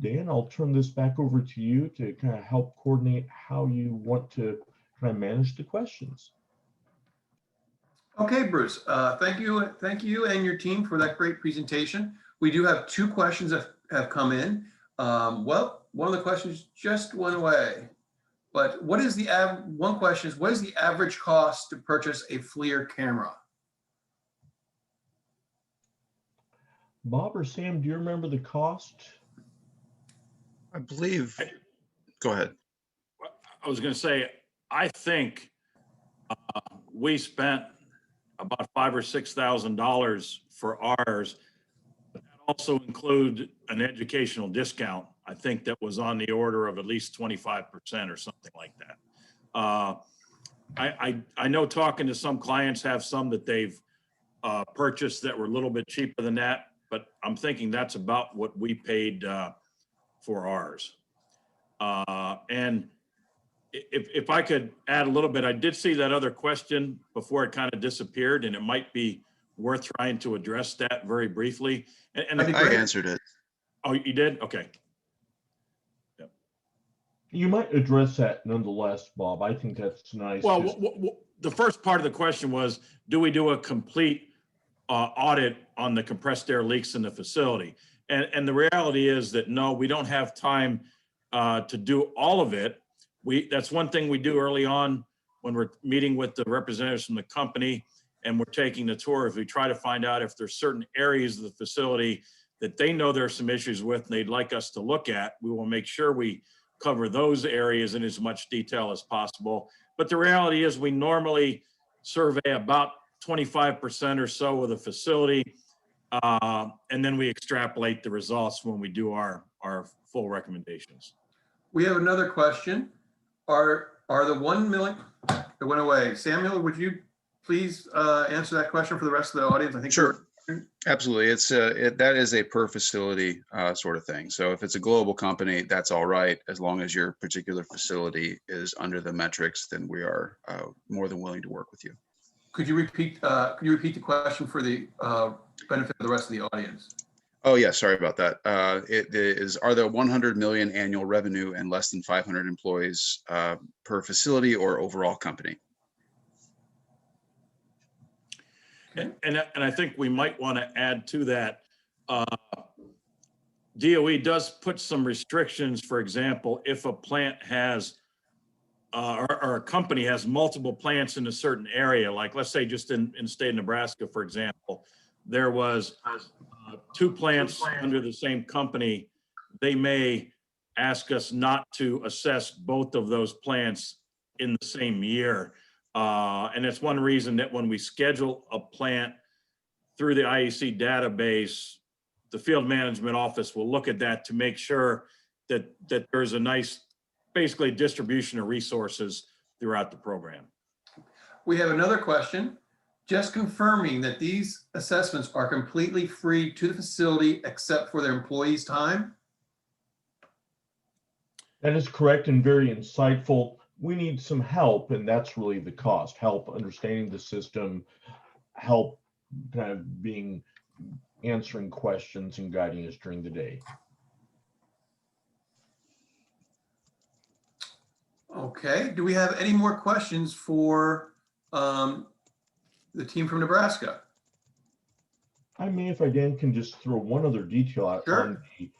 Dan, I'll turn this back over to you to kind of help coordinate how you want to kind of manage the questions. Okay, Bruce, thank you and your team for that great presentation. We do have 2 questions that have come in. Well, one of the questions just went away, but what is the one question is, what is the average cost to purchase a FLIR camera? Bob or Sam, do you remember the cost? I believe, go ahead. I was going to say, I think we spent about $5,000 or $6,000 for ours. But that also include an educational discount. I think that was on the order of at least 25% or something like that. I know talking to some clients have some that they've purchased that were a little bit cheaper than that, but I'm thinking that's about what we paid for ours. And if I could add a little bit, I did see that other question before it kind of disappeared, and it might be worth trying to address that very briefly. And I answered it. Oh, you did? Okay. Yep. You might address that nonetheless, Bob. I think that's nice. Well, the first part of the question was, do we do a complete audit on the compressed air leaks in the facility? And the reality is that no, we don't have time to do all of it. That's one thing we do early on when we're meeting with the representatives from the company and we're taking the tour, is we try to find out if there's certain areas of the facility that they know there are some issues with and they'd like us to look at. We will make sure we cover those areas in as much detail as possible. But the reality is we normally survey about 25% or so of the facility, and then we extrapolate the results when we do our full recommendations. We have another question. Are the 1 million, it went away. Samuel, would you please answer that question for the rest of the audience? I think Sure. Absolutely. It's that is a per facility sort of thing. So if it's a global company, that's all right. As long as your particular facility is under the metrics, then we are more than willing to work with you. Could you repeat the question for the benefit of the rest of the audience? Oh yeah, sorry about that. It is, are there 100 million annual revenue and less than 500 employees per facility or overall company? And I think we might want to add to that. DOE does put some restrictions. For example, if a plant has or a company has multiple plants in a certain area, like let's say just in the state of Nebraska, for example, there was 2 plants under the same company. They may ask us not to assess both of those plants in the same year. And it's one reason that when we schedule a plant through the IEC database, the field management office will look at that to make sure that there's a nice, basically distribution of resources throughout the program. We have another question. Just confirming that these assessments are completely free to the facility except for their employees' time? That is correct and very insightful. We need some help, and that's really the cost. Help understanding the system, help kind of answering questions and guiding us during the day. Okay, do we have any more questions for the team from Nebraska? I may, if I can just throw one other detail out Sure. on the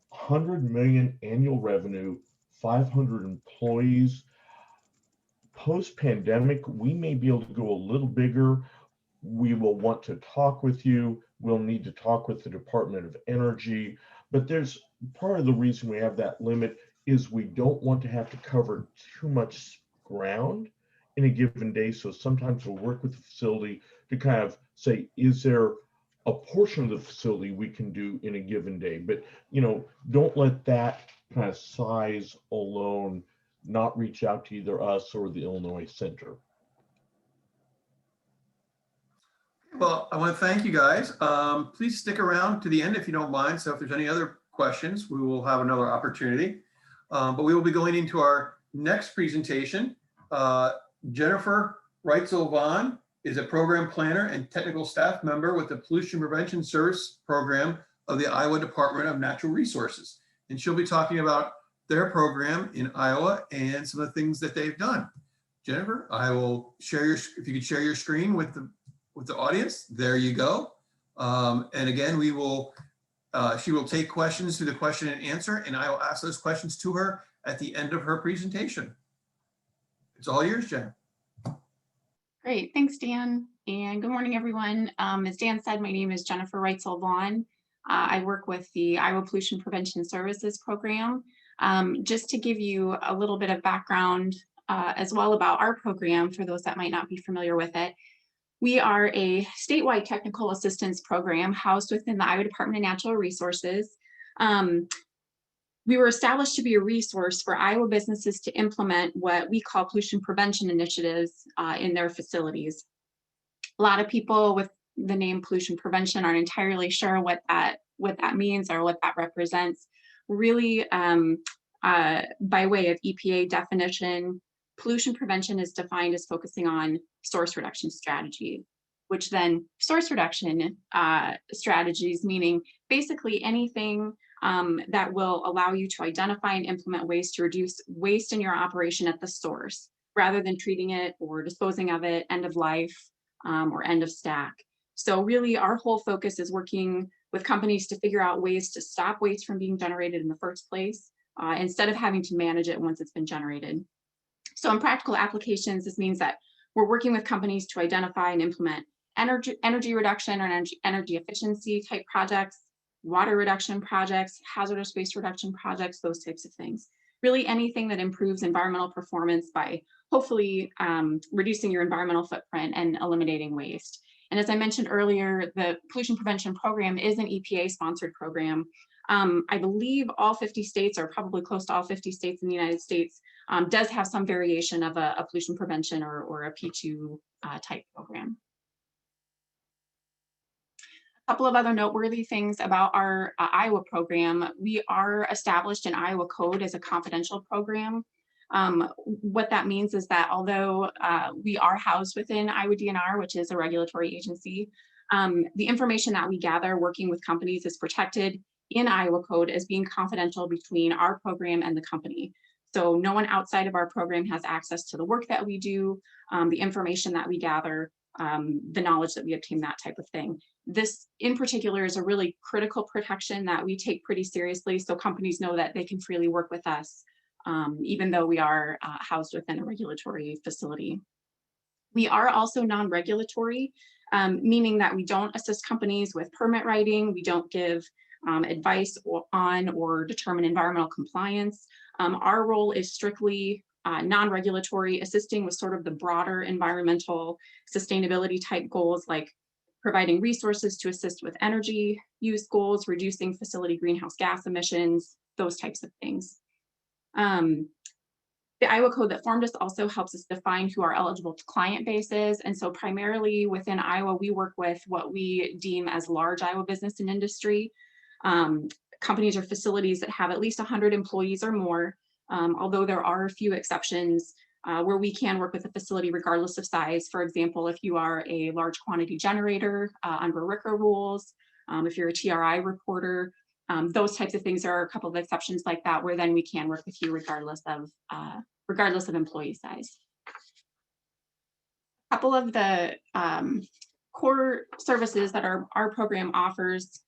100 million annual revenue, 500 employees. Post-pandemic, we may be able to go a little bigger. We will want to talk with you. We'll need to talk with the Department of Energy. But there's part of the reason we have that limit is we don't want to have to cover too much ground in a given day. So sometimes we'll work with the facility to kind of say, is there a portion of the facility we can do in a given day? But, you know, don't let that kind of size alone not reach out to either us or the Illinois Center. Well, I want to thank you guys. Please stick around to the end if you don't mind. So if there's any other questions, we will have another opportunity. But we will be going into our next presentation. Jennifer Reitzel-Vaughn is a program planner and technical staff member with the Pollution Prevention Service Program of the Iowa Department of Natural Resources. And she'll be talking about their program in Iowa and some of the things that they've done. Jennifer, I will share your, if you could share your screen with the audience. There you go. And again, we will, she will take questions through the question and answer, and I will ask those questions to her at the end of her presentation. It's all yours, Jen. Great, thanks, Dan. And good morning, everyone. As Dan said, my name is Jennifer Reitzel-Vaughn. I work with the Iowa Pollution Prevention Services Program. Just to give you a little bit of background as well about our program, for those that might not be familiar with it. We are a statewide technical assistance program housed within the Iowa Department of Natural Resources. We were established to be a resource for Iowa businesses to implement what we call pollution prevention initiatives in their facilities. A lot of people with the name pollution prevention aren't entirely sure what that means or what that represents. Really, by way of EPA definition, pollution prevention is defined as focusing on source reduction strategy, which then source reduction strategies, meaning basically anything that will allow you to identify and implement ways to reduce waste in your operation at the source, rather than treating it or disposing of it end of life or end of stack. So really our whole focus is working with companies to figure out ways to stop waste from being generated in the first place, instead of having to manage it once it's been generated. So in practical applications, this means that we're working with companies to identify and implement energy reduction or energy efficiency type projects, water reduction projects, hazardous waste reduction projects, those types of things. Really anything that improves environmental performance by hopefully reducing your environmental footprint and eliminating waste. And as I mentioned earlier, the pollution prevention program is an EPA sponsored program. I believe all 50 states, or probably close to all 50 states in the United States, does have some variation of a pollution prevention or a P2 type program. A couple of other noteworthy things about our Iowa program. We are established in Iowa code as a confidential program. What that means is that although we are housed within Iowa DNR, which is a regulatory agency, the information that we gather working with companies is protected in Iowa code as being confidential between our program and the company. So no one outside of our program has access to the work that we do, the information that we gather, the knowledge that we obtain, that type of thing. This in particular is a really critical protection that we take pretty seriously, so companies know that they can freely work with us, even though we are housed within a regulatory facility. We are also non-regulatory, meaning that we don't assist companies with permit writing, we don't give advice on or determine environmental compliance. Our role is strictly non-regulatory, assisting with sort of the broader environmental sustainability type goals, like providing resources to assist with energy use goals, reducing facility greenhouse gas emissions, those types of things. The Iowa code that formed us also helps us define who our eligible client base is. And so primarily within Iowa, we work with what we deem as large Iowa business and industry. Companies or facilities that have at least 100 employees or more, although there are a few exceptions where we can work with a facility regardless of size. For example, if you are a large quantity generator under RCRA rules, if you're a TRI reporter, those types of things. There are a couple of exceptions like that where then we can work with you regardless of employee size. A couple of the core services that our program offers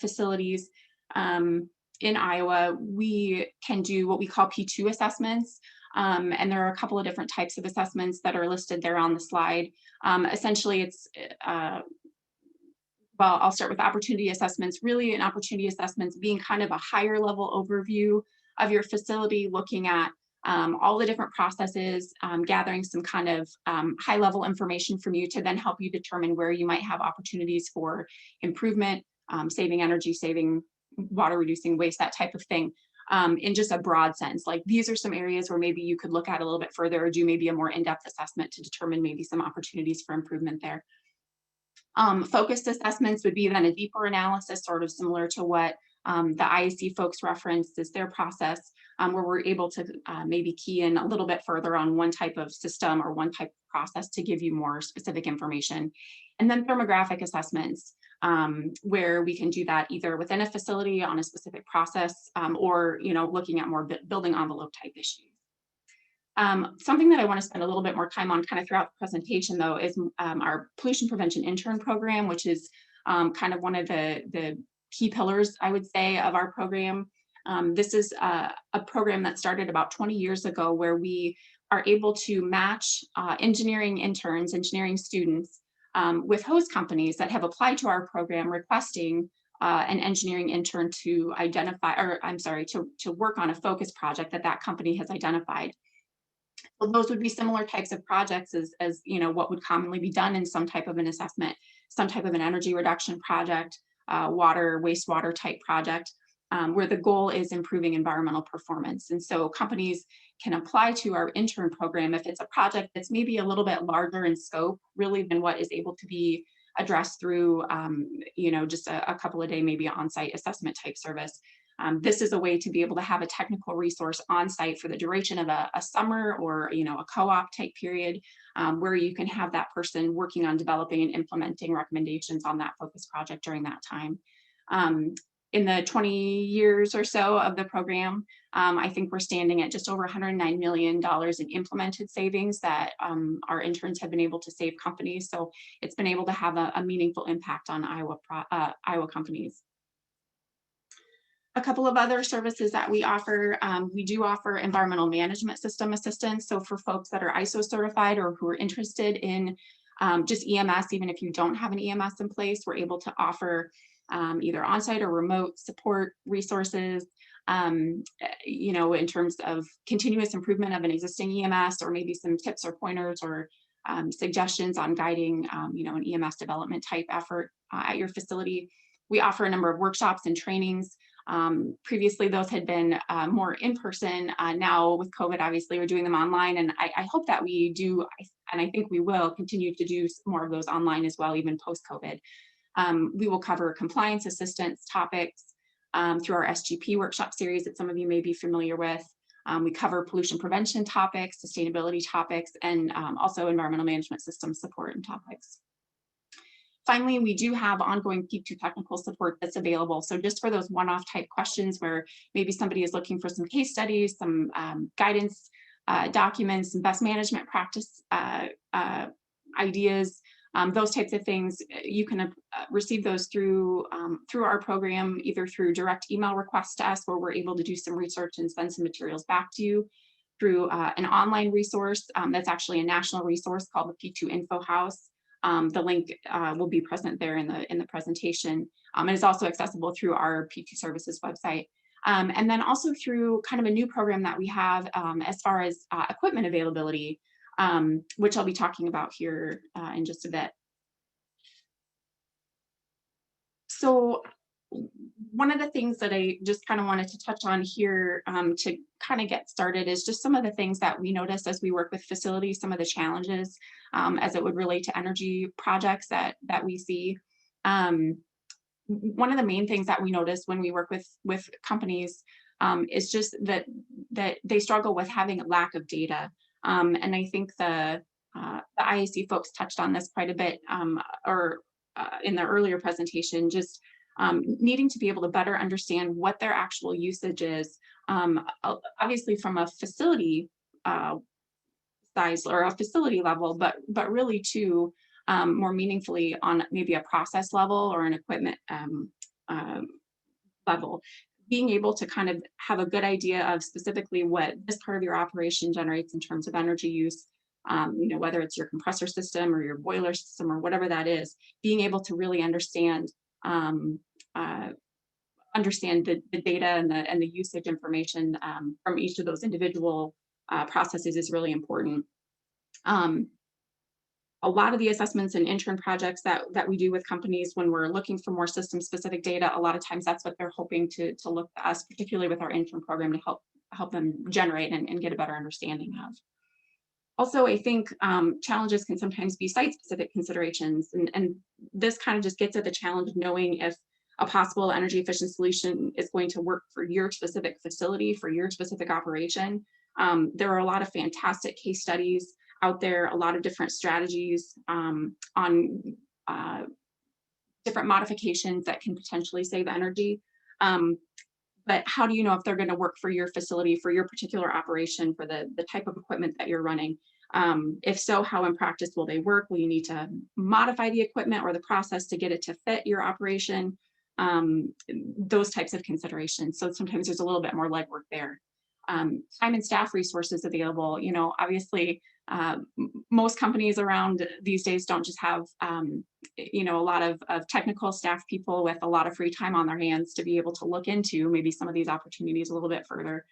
facilities in Iowa. We can do what we call P2 assessments. And there are a couple of different types of assessments that are listed there on the slide. Essentially, it's well, I'll start with opportunity assessments. Really, an opportunity assessments being kind of a higher level overview of your facility, looking at all the different processes, gathering some kind of high level information from you to then help you determine where you might have opportunities for improvement, saving energy, saving water, reducing waste, that type of thing. In just a broad sense, like these are some areas where maybe you could look at a little bit further or do maybe a more in-depth assessment to determine maybe some opportunities for improvement there. Focused assessments would be then a deeper analysis, sort of similar to what the IAC folks referenced as their process, where we're able to maybe key in a little bit further on one type of system or one type of process to give you more specific information. And then thermographic assessments, where we can do that either within a facility on a specific process or looking at more building envelope type issues. Something that I want to spend a little bit more time on kind of throughout the presentation, though, is our pollution prevention intern program, which is kind of one of the key pillars, I would say, of our program. This is a program that started about 20 years ago, where we are able to match engineering interns, engineering students, with host companies that have applied to our program requesting an engineering intern to identify, or I'm sorry, to work on a focus project that company has identified. Well, those would be similar types of projects as what would commonly be done in some type of an assessment, some type of an energy reduction project, water, wastewater type project, where the goal is improving environmental performance. And so companies can apply to our intern program if it's a project that's maybe a little bit larger in scope, really, than what is able to be addressed through, just a couple of day, maybe on-site assessment type service. This is a way to be able to have a technical resource on site for the duration of a summer or a co-op type period, where you can have that person working on developing and implementing recommendations on that focus project during that time. In the 20 years or so of the program, I think we're standing at just over $109 million in implemented savings that our interns have been able to save companies. So it's been able to have a meaningful impact on Iowa companies. A couple of other services that we offer, we do offer environmental management system assistance. So for folks that are ISO certified or who are interested in just EMS, even if you don't have an EMS in place, we're able to offer either on-site or remote support resources, in terms of continuous improvement of an existing EMS, or maybe some tips or pointers or suggestions on guiding, an EMS development type effort at your facility. We offer a number of workshops and trainings. Previously, those had been more in person. Now with COVID, obviously, we're doing them online, and I hope that we do, and I think we will continue to do more of those online as well, even post-COVID. We will cover compliance assistance topics through our SGP workshop series that some of you may be familiar with. We cover pollution prevention topics, sustainability topics, and also environmental management system support and topics. Finally, we do have ongoing P2 technical support that's available. So just for those one-off type questions where maybe somebody is looking for some case studies, some guidance documents, and best management practice ideas, those types of things, you can receive those through our program, either through direct email requests to us, where we're able to do some research and send some materials back to you, through an online resource that's actually a national resource called the P2 Info House. The link will be present there in the presentation, and is also accessible through our P2 Services website. And then also through kind of a new program that we have as far as equipment availability, which I'll be talking about here in just a bit. So one of the things that I just kind of wanted to touch on here to kind of get started is just some of the things that we notice as we work with facilities, some of the challenges as it would relate to energy projects that we see. One of the main things that we notice when we work with companies is just that they struggle with having a lack of data. And I think the IAC folks touched on this quite a bit in their earlier presentation, just needing to be able to better understand what their actual usage is, obviously from a facility size or a facility level, but really too more meaningfully on maybe a process level or an equipment level. Being able to kind of have a good idea of specifically what this part of your operation generates in terms of energy use, whether it's your compressor system or your boiler system or whatever that is, being able to really understand the data and the usage information from each of those individual processes is really important. A lot of the assessments and intern projects that we do with companies when we're looking for more system specific data, a lot of times that's what they're hoping to look to us, particularly with our intern program, to help them generate and get a better understanding of. Also, I think challenges can sometimes be site-specific considerations, and this kind of just gets at the challenge of knowing if a possible energy efficient solution is going to work for your specific facility, for your specific operation. There are a lot of fantastic case studies out there, a lot of different strategies on different modifications that can potentially save energy. But how do you know if they're going to work for your facility, for your particular operation, for the type of equipment that you're running? If so, how in practice will they work? Will you need to modify the equipment or the process to get it to fit your operation? Those types of considerations. So sometimes there's a little bit more legwork there. Time and staff resources available. Obviously, most companies around these days don't just have, a lot of technical staff people with a lot of free time on their hands to be able to look into maybe some of these opportunities a little bit further.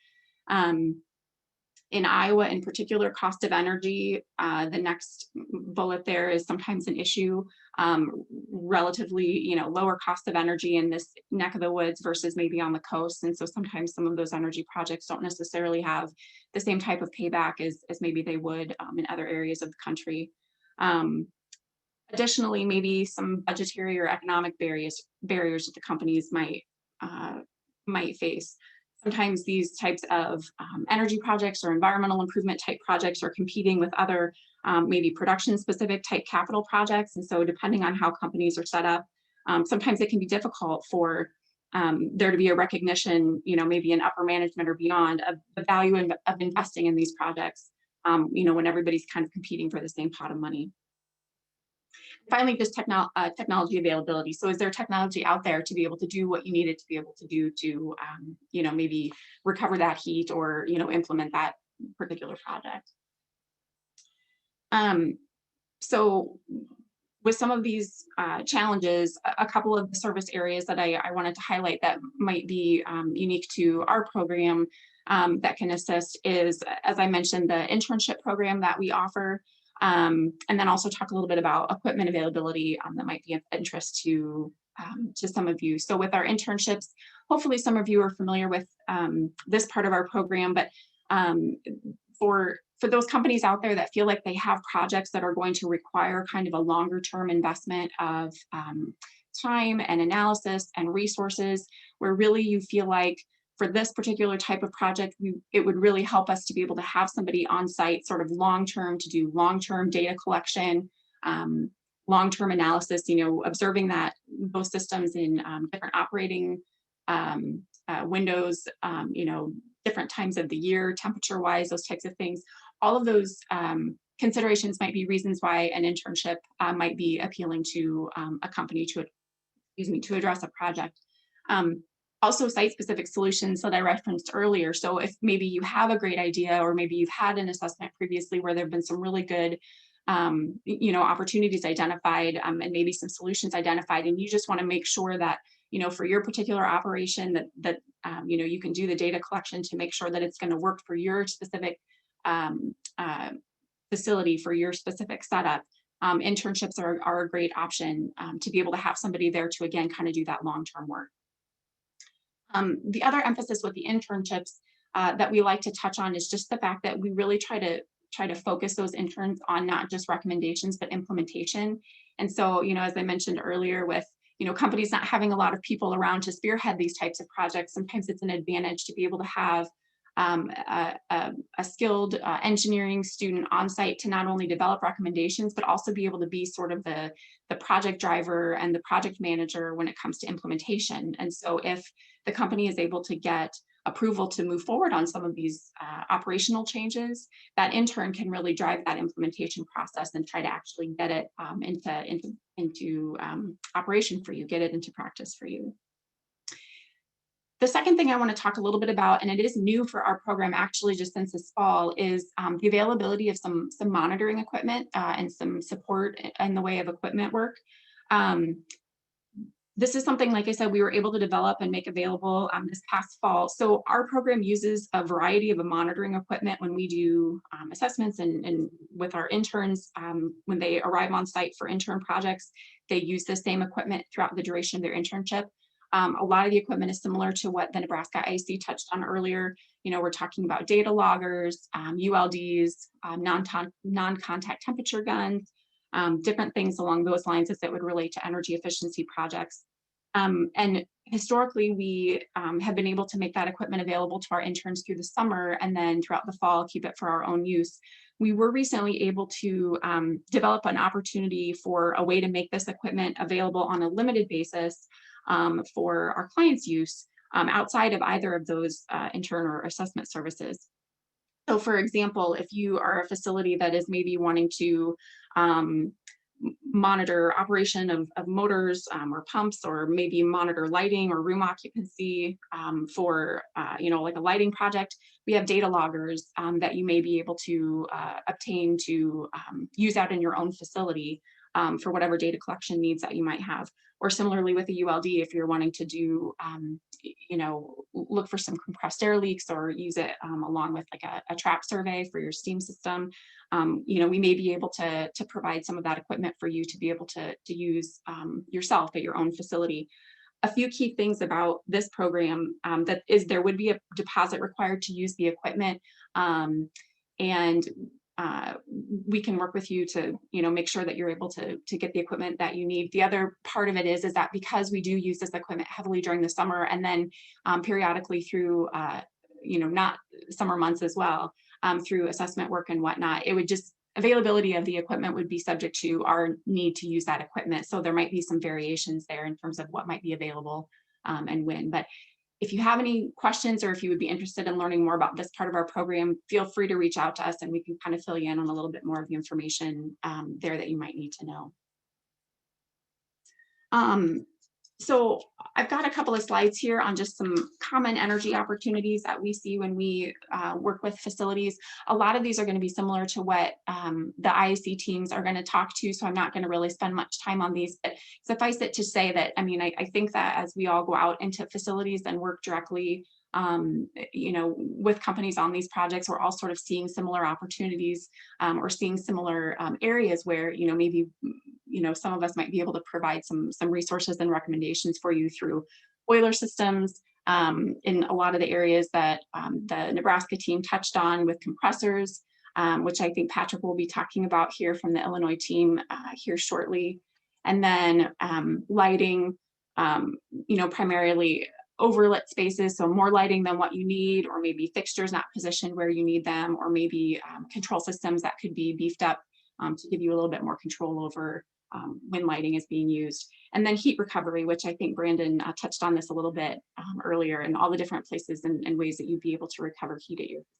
In Iowa, in particular, cost of energy, the next bullet there is sometimes an issue. Relatively, lower cost of energy in this neck of the woods versus maybe on the coast. And so sometimes some of those energy projects don't necessarily have the same type of payback as maybe they would in other areas of the country. Additionally, maybe some budgetary or economic barriers that the companies might face. Sometimes these types of energy projects or environmental improvement type projects are competing with other maybe production specific type capital projects. And so depending on how companies are set up, sometimes it can be difficult for there to be a recognition, maybe in upper management or beyond of the value of investing in these projects, when everybody's kind of competing for the same pot of money. Finally, just technology availability. So is there technology out there to be able to do what you need it to be able to do to, maybe recover that heat or, implement that particular project? So with some of these challenges, a couple of the service areas that I wanted to highlight that might be unique to our program that can assist is, as I mentioned, the internship program that we offer. And then also talk a little bit about equipment availability that might be of interest to some of you. So with our internships, hopefully some of you are familiar with this part of our program, but for those companies out there that feel like they have projects that are going to require kind of a longer term investment of time and analysis and resources, where really you feel like for this particular type of project, it would really help us to be able to have somebody on site sort of long-term to do long-term data collection, long-term analysis, observing those systems in different operating windows, different times of the year, temperature-wise, those types of things. All of those considerations might be reasons why an internship might be appealing to a company to address a project. Also site-specific solutions that I referenced earlier. So if maybe you have a great idea, or maybe you've had an assessment previously where there've been some really good, opportunities identified, and maybe some solutions identified, and you just want to make sure that for your particular operation that you can do the data collection to make sure that it's going to work for your specific facility, for your specific setup. Internships are a great option to be able to have somebody there to, again, kind of do that long-term work. The other emphasis with the internships that we like to touch on is just the fact that we really try to focus those interns on not just recommendations, but implementation. And so, as I mentioned earlier, with companies not having a lot of people around to spearhead these types of projects, sometimes it's an advantage to be able to have a skilled engineering student on site to not only develop recommendations, but also be able to be sort of the project driver and the project manager when it comes to implementation. And so if the company is able to get approval to move forward on some of these operational changes, that intern can really drive that implementation process and try to actually get it into operation for you, get it into practice for you. The second thing I want to talk a little bit about, and it is new for our program actually just since this fall, is the availability of some monitoring equipment and some support in the way of equipment work. This is something, like I said, we were able to develop and make available this past fall. So our program uses a variety of monitoring equipment when we do assessments and with our interns, when they arrive on site for intern projects, they use the same equipment throughout the duration of their internship. A lot of the equipment is similar to what the Nebraska IAC touched on earlier. We're talking about data loggers, ULDs, non-contact temperature guns, different things along those lines as it would relate to energy efficiency projects. And historically, we have been able to make that equipment available to our interns through the summer, and then throughout the fall, keep it for our own use. We were recently able to develop an opportunity for a way to make this equipment available on a limited basis for our clients' use outside of either of those intern or assessment services. So for example, if you are a facility that is maybe wanting to monitor operation of motors or pumps, or maybe monitor lighting or room occupancy for like a lighting project, we have data loggers that you may be able to obtain to use out in your own facility for whatever data collection needs that you might have. Or similarly with a ULD, if you're wanting to do, look for some compressed air leaks or use it along with like a trap survey for your steam system, we may be able to provide some of that equipment for you to be able to use yourself at your own facility. A few key things about this program that is there would be a deposit required to use the equipment, and we can work with you to make sure that you're able to get the equipment that you need. The other part of it is that because we do use this equipment heavily during the summer and then periodically through not summer months as well, through assessment work and whatnot, it would just availability of the equipment would be subject to our need to use that equipment. So there might be some variations there in terms of what might be available and when. But if you have any questions, or if you would be interested in learning more about this part of our program, feel free to reach out to us and we can kind of fill you in on a little bit more of the information there that you might need to know. So I've got a couple of slides here on just some common energy opportunities that we see when we work with facilities. A lot of these are going to be similar to what the IAC teams are going to talk to, so I'm not going to really spend much time on these, but suffice it to say that, I think that as we all go out into facilities and work directly with companies on these projects, we're all sort of seeing similar opportunities or seeing similar areas where, maybe, some of us might be able to provide some resources and recommendations for you through boiler systems in a lot of the areas that the Nebraska team touched on with compressors, which I think Patrick will be talking about here from the Illinois team here shortly. And then lighting, primarily overlit spaces, so more lighting than what you need, or maybe fixtures not positioned where you need them, or maybe control systems that could be beefed up to give you a little bit more control over when lighting is being used. And then heat recovery, which I think Brandon touched on this a little bit earlier, and all the different places and ways that you'd be able to recover heat at your facility.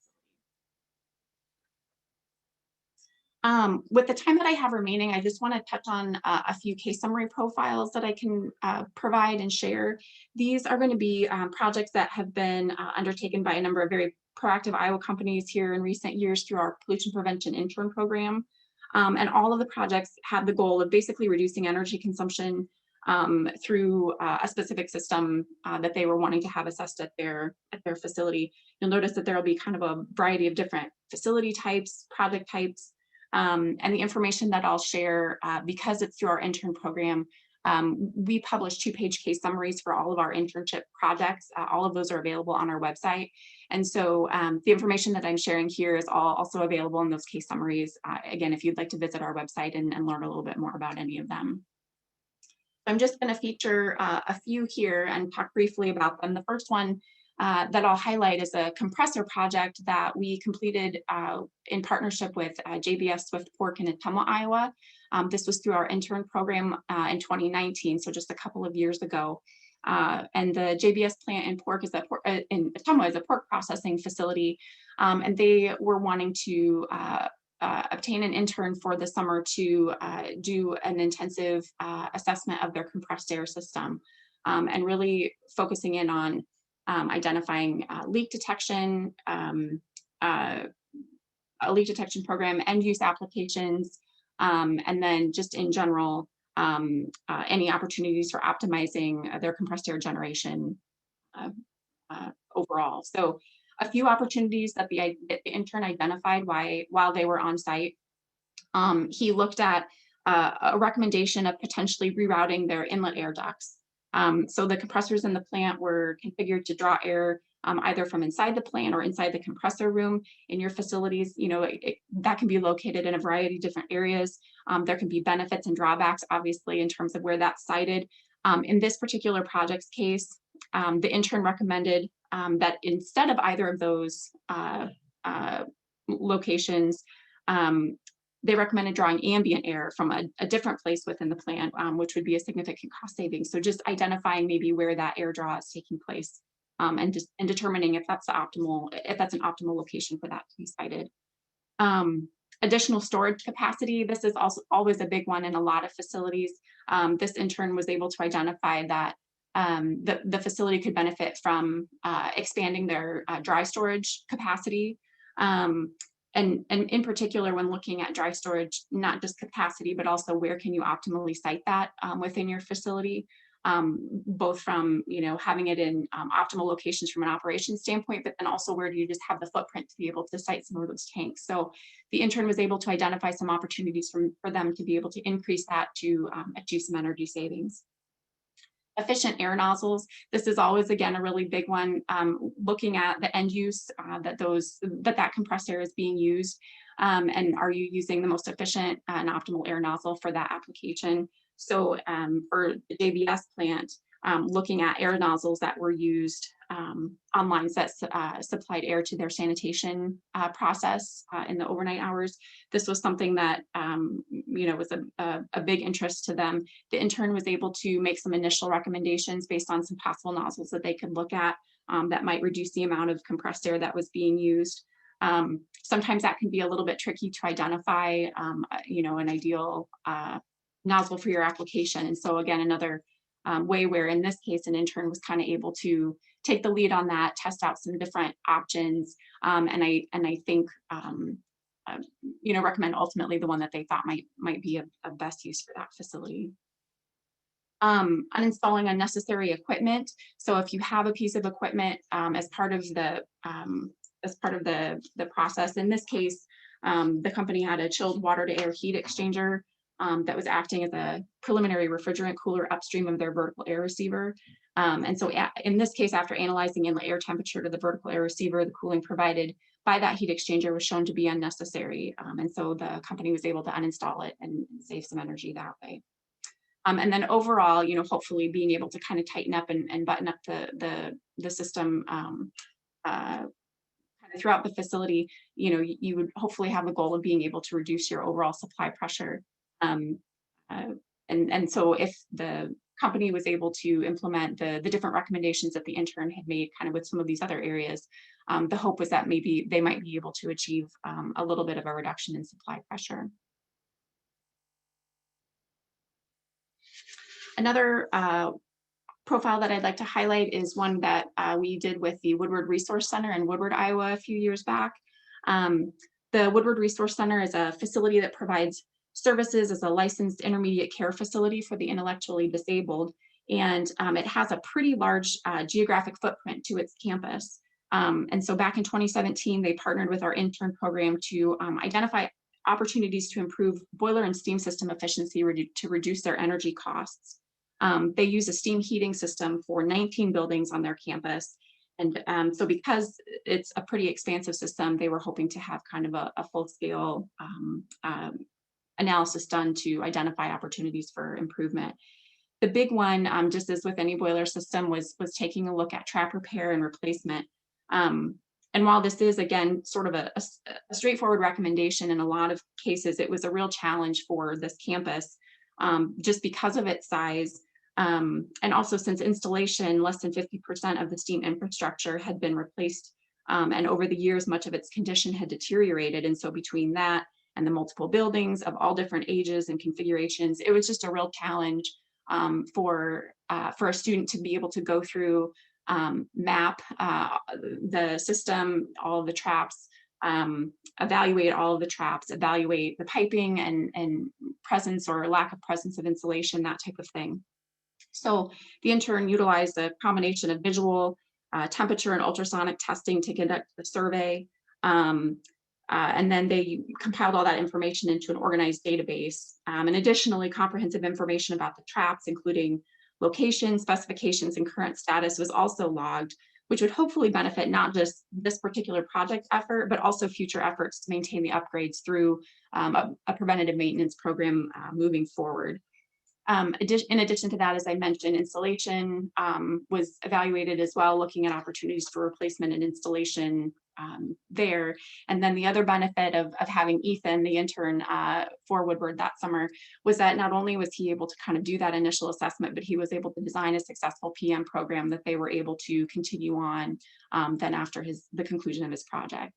With the time that I have remaining, I just want to touch on a few case summary profiles that I can provide and share. These are going to be projects that have been undertaken by a number of very proactive Iowa companies here in recent years through our pollution prevention intern program. And all of the projects have the goal of basically reducing energy consumption through a specific system that they were wanting to have assessed at their facility. You'll notice that there will be kind of a variety of different facility types, project types, and the information that I'll share, because it's through our intern program. We publish 2-page case summaries for all of our internship projects. All of those are available on our website. And so the information that I'm sharing here is also available in those case summaries. Again, if you'd like to visit our website and learn a little bit more about any of them. I'm just going to feature a few here and talk briefly about them. The first one that I'll highlight is a compressor project that we completed in partnership with JBS Swift Pork in Ottumwa, Iowa. This was through our intern program in 2019, so just a couple of years ago. And the JBS plant in Ottumwa is a pork processing facility, and they were wanting to obtain an intern for the summer to do an intensive assessment of their compressed air system, and really focusing in on identifying leak detection, a leak detection program, end use applications, and then just in general, any opportunities for optimizing their compressed air generation overall. So a few opportunities that the intern identified while they were on site. He looked at a recommendation of potentially rerouting their inlet air ducts. So the compressors in the plant were configured to draw air either from inside the plant or inside the compressor room. In your facilities, you know, that can be located in a variety of different areas. There can be benefits and drawbacks, obviously, in terms of where that's sited. In this particular project's case, the intern recommended that instead of either of those locations, they recommended drawing ambient air from a different place within the plant, which would be a significant cost savings. So just identifying maybe where that air draw is taking place, and determining if that's an optimal location for that to be sited. Additional storage capacity. This is also always a big one in a lot of facilities. This intern was able to identify that the facility could benefit from expanding their dry storage capacity. And in particular, when looking at dry storage, not just capacity, but also where can you optimally site that within your facility, both from, you know, having it in optimal locations from an operations standpoint, but then also where do you just have the footprint to be able to site some of those tanks. So the intern was able to identify some opportunities for them to be able to increase that to achieve some energy savings. Efficient air nozzles. This is always, again, a really big one, looking at the end use that compressed air is being used, and are you using the most efficient and optimal air nozzle for that application. So for the JBS plant, looking at air nozzles that were used on lines that supplied air to their sanitation process in the overnight hours. This was something that you know, was a big interest to them. The intern was able to make some initial recommendations based on some possible nozzles that they could look at that might reduce the amount of compressed air that was being used. Sometimes that can be a little bit tricky to identify, you know, an ideal nozzle for your application. And so again, another way where in this case, an intern was kind of able to take the lead on that, test out some different options. And I think, you know, recommend ultimately the one that they thought might be of best use for that facility. Uninstalling unnecessary equipment. So if you have a piece of equipment as part of the process, in this case, the company had a chilled water to air heat exchanger that was acting as a preliminary refrigerant cooler upstream of their vertical air receiver. And so in this case, after analyzing inlet air temperature to the vertical air receiver, the cooling provided by that heat exchanger was shown to be unnecessary. And so the company was able to uninstall it and save some energy that way. And then overall, you know, hopefully being able to kind of tighten up and button up the system kind of throughout the facility, you know, you would hopefully have the goal of being able to reduce your overall supply pressure. And so if the company was able to implement the different recommendations that the intern had made kind of with some of these other areas, the hope was that maybe they might be able to achieve a little bit of a reduction in supply pressure. Another profile that I'd like to highlight is one that we did with the Woodward Resource Center in Woodward, Iowa a few years back. The Woodward Resource Center is a facility that provides services as a licensed intermediate care facility for the intellectually disabled. And it has a pretty large geographic footprint to its campus. And so back in 2017, they partnered with our intern program to identify opportunities to improve boiler and steam system efficiency to reduce their energy costs. They use a steam heating system for 19 buildings on their campus. And so because it's a pretty expansive system, they were hoping to have kind of a full-scale analysis done to identify opportunities for improvement. The big one, just as with any boiler system, was taking a look at trap repair and replacement. And while this is, again, sort of a straightforward recommendation, in a lot of cases, it was a real challenge for this campus just because of its size. And also since installation, less than 50% of the steam infrastructure had been replaced. And over the years, much of its condition had deteriorated. And so between that and the multiple buildings of all different ages and configurations, it was just a real challenge for a student to be able to go through, map the system, all of the traps, evaluate all of the traps, evaluate the piping and presence or lack of presence of insulation, that type of thing. So the intern utilized a combination of visual, temperature, and ultrasonic testing to conduct the survey. And then they compiled all that information into an organized database. And additionally, comprehensive information about the traps, including location, specifications, and current status, was also logged, which would hopefully benefit not just this particular project effort, but also future efforts to maintain the upgrades through a preventative maintenance program moving forward. In addition to that, as I mentioned, installation was evaluated as well, looking at opportunities for replacement and installation there. And then the other benefit of having Ethan, the intern for Woodward that summer, was that not only was he able to kind of do that initial assessment, but he was able to design a successful PM program that they were able to continue on then after the conclusion of his project.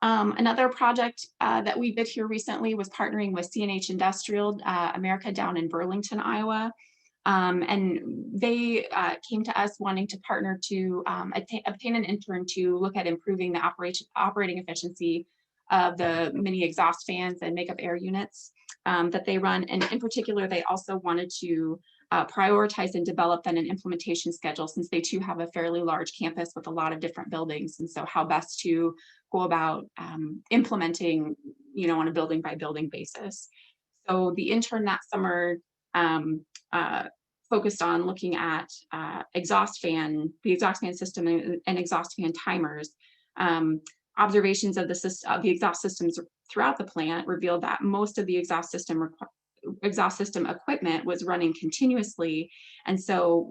Another project that we did here recently was partnering with CNH Industrial America down in Burlington, Iowa. And they came to us wanting to partner to obtain an intern to look at improving the operating efficiency of the mini exhaust fans and makeup air units that they run. And in particular, they also wanted to prioritize and develop then an implementation schedule, since they too have a fairly large campus with a lot of different buildings. And so how best to go about implementing, on a building by building basis. So the intern that summer focused on looking at the exhaust fan system and exhaust fan timers. Observations of the exhaust systems throughout the plant revealed that most of the exhaust system equipment was running continuously. And so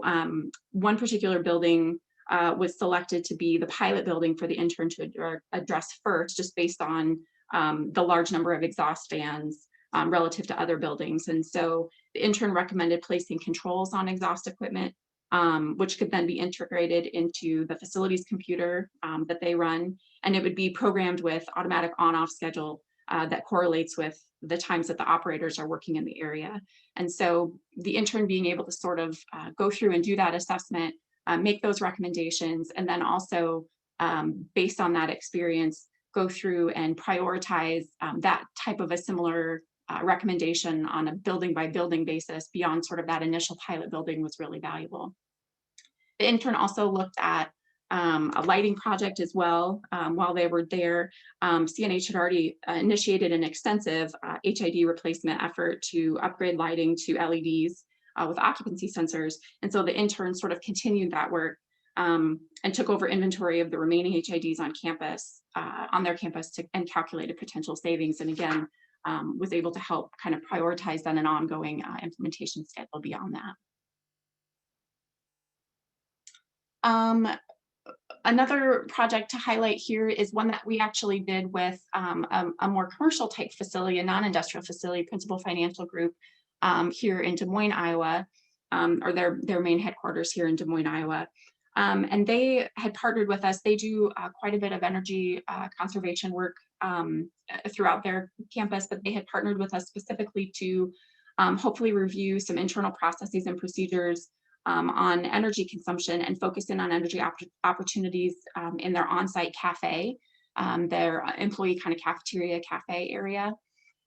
one particular building was selected to be the pilot building for the intern to address first, just based on the large number of exhaust fans relative to other buildings. And so the intern recommended placing controls on exhaust equipment, which could then be integrated into the facilities computer that they run. And it would be programmed with automatic on-off schedule that correlates with the times that the operators are working in the area. And so the intern being able to sort of go through and do that assessment, make those recommendations, and then also based on that experience, go through and prioritize that type of a similar recommendation on a building by building basis beyond sort of that initial pilot building was really valuable. The intern also looked at a lighting project as well. While they were there, CNH had already initiated an extensive HID replacement effort to upgrade lighting to LEDs with occupancy sensors. And so the intern sort of continued that work and took over inventory of the remaining HIDs on campus, on their campus, and calculated potential savings. And again, was able to help kind of prioritize then an ongoing implementation schedule beyond that. Another project to highlight here is one that we actually did with a more commercial type facility, a non-industrial facility, Principal Financial Group here in Des Moines, Iowa, or their main headquarters here in Des Moines, Iowa. And they had partnered with us. They do quite a bit of energy conservation work throughout their campus, but they had partnered with us specifically to hopefully review some internal processes and procedures on energy consumption and focus in on energy opportunities in their on-site cafe. their employee kind of cafeteria, cafe area.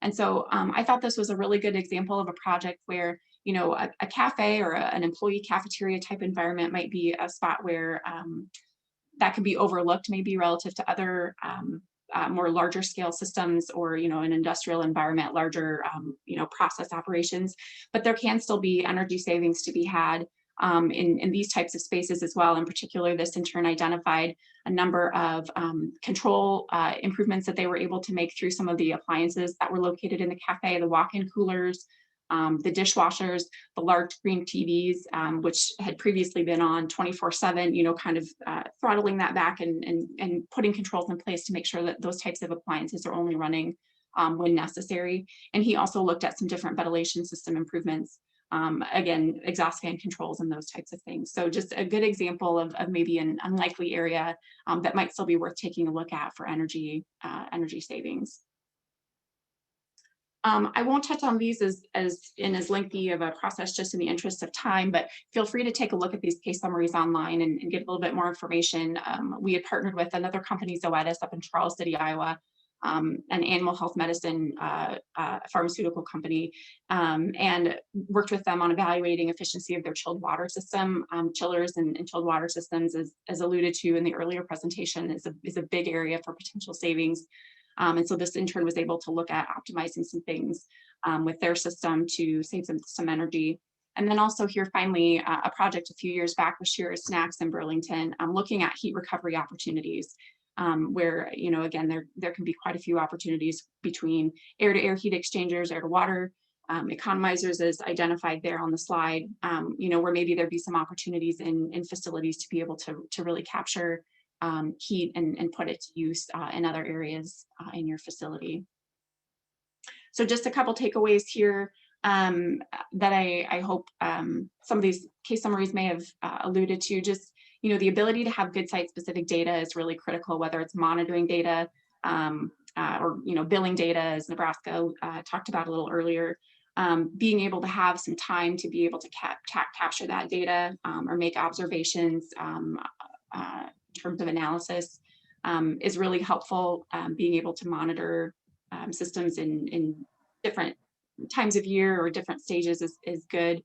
And so I thought this was a really good example of a project where, you know, a cafe or an employee cafeteria type environment might be a spot where that could be overlooked maybe relative to other more larger scale systems, or, you know, an industrial environment, larger, you know, process operations. But there can still be energy savings to be had in these types of spaces as well. In particular, this intern identified a number of control improvements that they were able to make through some of the appliances that were located in the cafe, the walk-in coolers, the dishwashers, the large screen TVs, which had previously been on 24/7, you know, kind of throttling that back and putting controls in place to make sure that those types of appliances are only running when necessary. And he also looked at some different ventilation system improvements, again, exhaust fan controls and those types of things. So just a good example of maybe an unlikely area that might still be worth taking a look at for energy savings. I won't touch on these as lengthy of a process just in the interest of time, but feel free to take a look at these case summaries online and get a little bit more information. We had partnered with another company, Zoetis, up in Charles City, Iowa, an animal health medicine pharmaceutical company, and worked with them on evaluating efficiency of their chilled water system. Chillers and chilled water systems, as alluded to in the earlier presentation, is a big area for potential savings. And so this intern was able to look at optimizing some things with their system to save some energy. And then also here, finally, a project a few years back with Shira Snacks in Burlington, looking at heat recovery opportunities, where, you know, again, there can be quite a few opportunities between air-to-air heat exchangers, air-to-water, economizers as identified there on the slide, you know, where maybe there'd be some opportunities in facilities to be able to really capture heat and put it to use in other areas in your facility. So just a couple takeaways here that I hope some of these case summaries may have alluded to. Just, you know, the ability to have good site-specific data is really critical, whether it's monitoring data or, you know, billing data, as Nebraska talked about a little earlier. Being able to have some time to be able to capture that data or make observations in terms of analysis is really helpful. Being able to monitor systems in different times of year or different stages is good.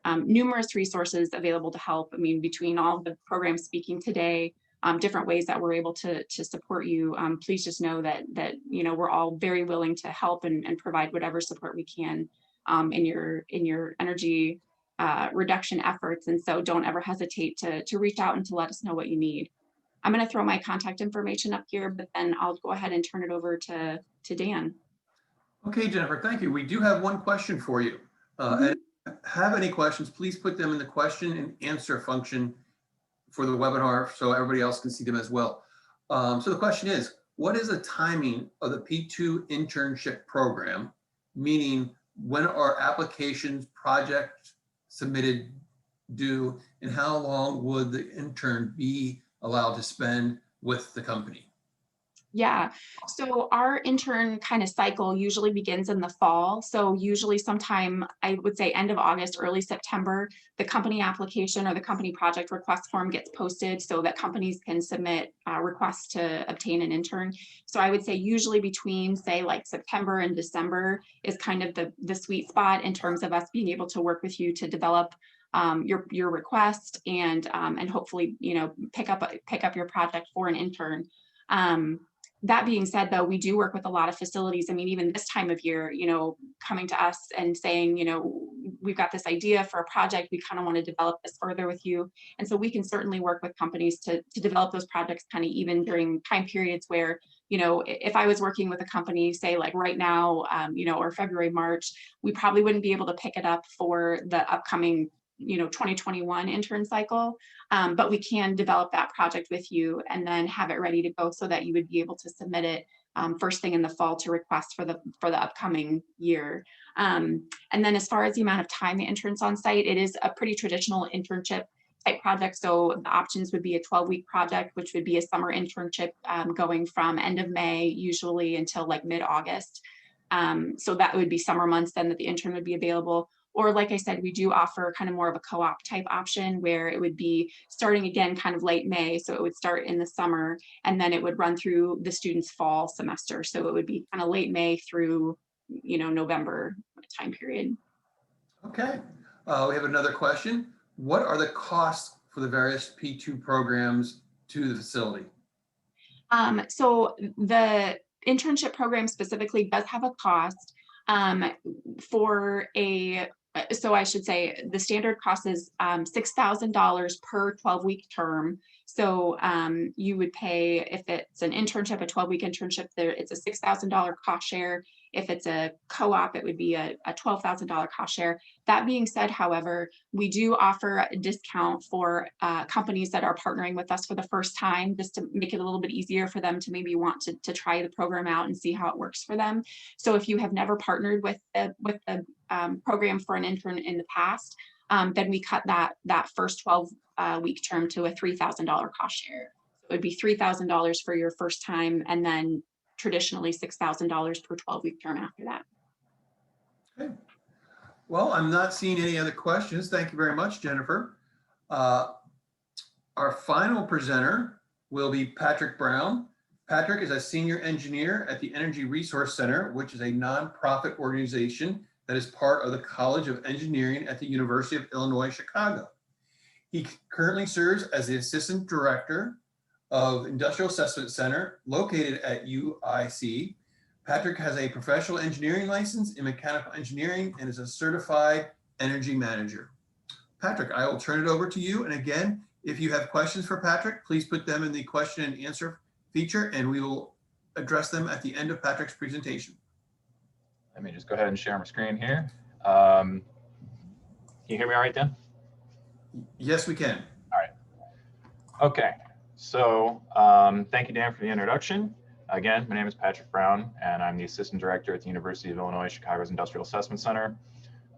Numerous resources available to help. I mean, between all the programs speaking today, different ways that we're able to support you. Please just know that you know, we're all very willing to help and provide whatever support we can in your energy reduction efforts. And so don't ever hesitate to reach out and to let us know what you need. I'm going to throw my contact information up here, but then I'll go ahead and turn it over to Dan. Okay, Jennifer, thank you. We do have one question for you. And have any questions, please put them in the question and answer function for the webinar so everybody else can see them as well. So the question is, what is the timing of the P2 internship program? Meaning, when are applications, projects submitted due, and how long would the intern be allowed to spend with the company? Yeah, so our intern kind of cycle usually begins in the fall. So usually sometime, I would say end of August, early September, the company application or the company project request form gets posted so that companies can submit requests to obtain an intern. So I would say usually between, say, like September and December is kind of the sweet spot in terms of us being able to work with you to develop your request and hopefully, you know, pick up your project for an intern. That being said, though, we do work with a lot of facilities. I mean, even this time of year, you know, coming to us and saying, you know, we've got this idea for a project, we kind of want to develop this further with you. And so we can certainly work with companies to develop those projects kind of even during time periods where, you know, if I was working with a company, say like right now, you know, or February, March, we probably wouldn't be able to pick it up for the upcoming, you know, 2021 intern cycle, but we can develop that project with you and then have it ready to go so that you would be able to submit it first thing in the fall to request for the upcoming year. And then as far as the amount of time the intern's on site, it is a pretty traditional internship type project. So the options would be a 12-week project, which would be a summer internship going from end of May usually until like mid-August. So that would be summer months then that the intern would be available. Or like I said, we do offer kind of more of a co-op type option where it would be starting again kind of late May. So it would start in the summer and then it would run through the students' fall semester. So it would be kind of late May through, November time period. Okay, we have another question. What are the costs for the various P2 programs to the facility? So the internship program specifically does have a cost so I should say the standard cost is $6,000 per 12-week term. So you would pay, if it's an internship, a 12-week internship, it's a $6,000 cost share. If it's a co-op, it would be a $12,000 cost share. That being said, however, we do offer a discount for companies that are partnering with us for the first time, just to make it a little bit easier for them to maybe want to try the program out and see how it works for them. So if you have never partnered with the program for an intern in the past, then we cut that first 12-week term to a $3,000 cost share. So it would be $3,000 for your first time, and then traditionally $6,000 per 12-week term after that. Okay. Well, I'm not seeing any other questions. Thank you very much, Jennifer. Our final presenter will be Patrick Brown. Patrick is a senior engineer at the Energy Resource Center, which is a nonprofit organization that is part of the College of Engineering at the University of Illinois, Chicago. He currently serves as the Assistant Director of Industrial Assessment Center located at UIC. Patrick has a professional engineering license in mechanical engineering and is a certified energy manager. Patrick, I will turn it over to you. And again, if you have questions for Patrick, please put them in the question and answer feature and we will address them at the end of Patrick's presentation. Let me just go ahead and share my screen here. Can you hear me all right, Dan? Yes, we can. All right. Okay. So thank you, Dan, for the introduction. Again, my name is Patrick Brown, and I'm the Assistant Director at the University of Illinois Chicago's Industrial Assessment Center.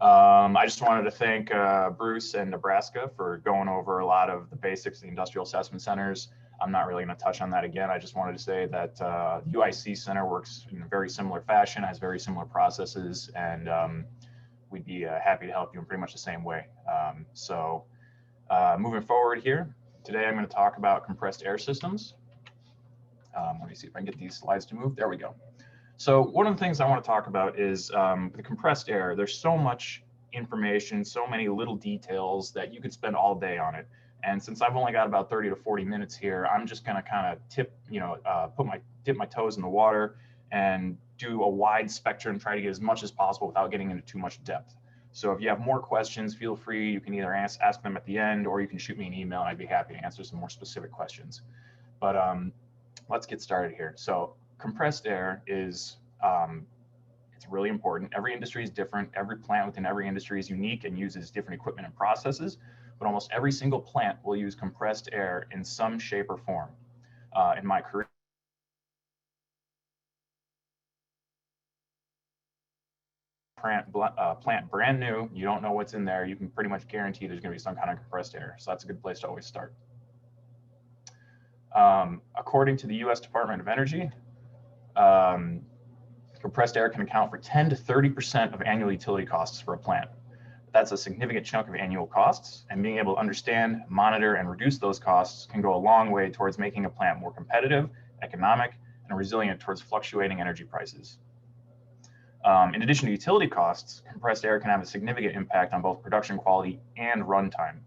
I just wanted to thank Bruce and Nebraska for going over a lot of the basics of the industrial assessment centers. I'm not really going to touch on that again. I just wanted to say that the UIC Center works in a very similar fashion, has very similar processes, and we'd be happy to help you in pretty much the same way. Moving forward here, today I'm going to talk about compressed air systems. Let me see if I can get these slides to move. There we go. So one of the things I want to talk about is the compressed air. There's so much information, so many little details that you could spend all day on it. And since I've only got about 30 to 40 minutes here, I'm just going to kind of dip my toes in the water and do a wide spectrum, try to get as much as possible without getting into too much depth. So if you have more questions, feel free. You can either ask them at the end, or you can shoot me an email and I'd be happy to answer some more specific questions. But let's get started here. So compressed air is, it's really important. Every industry is different. Every plant within every industry is unique and uses different equipment and processes, but almost every single plant will use compressed air in some shape or form. In my career, plant brand new, you don't know what's in there, you can pretty much guarantee there's going to be some kind of compressed air. So that's a good place to always start. According to the U.S. Department of Energy, compressed air can account for 10 to 30% of annual utility costs for a plant. That's a significant chunk of annual costs, and being able to understand, monitor, and reduce those costs can go a long way towards making a plant more competitive, economic, and resilient towards fluctuating energy prices. In addition to utility costs, compressed air can have a significant impact on both production quality and runtime.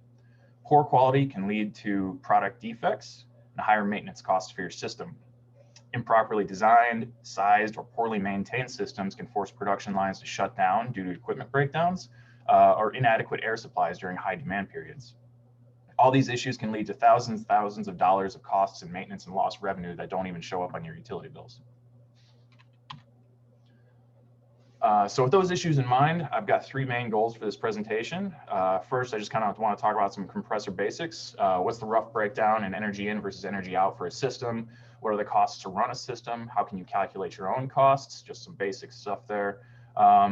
Poor quality can lead to product defects and higher maintenance costs for your system. Improperly designed, sized, or poorly maintained systems can force production lines to shut down due to equipment breakdowns or inadequate air supplies during high demand periods. All these issues can lead to thousands of dollars of costs and maintenance and lost revenue that don't even show up on your utility bills. So with those issues in mind, I've got three main goals for this presentation. First, I just kind of want to talk about some compressor basics. What's the rough breakdown in energy in versus energy out for a system? What are the costs to run a system? How can you calculate your own costs? Just some basic stuff there.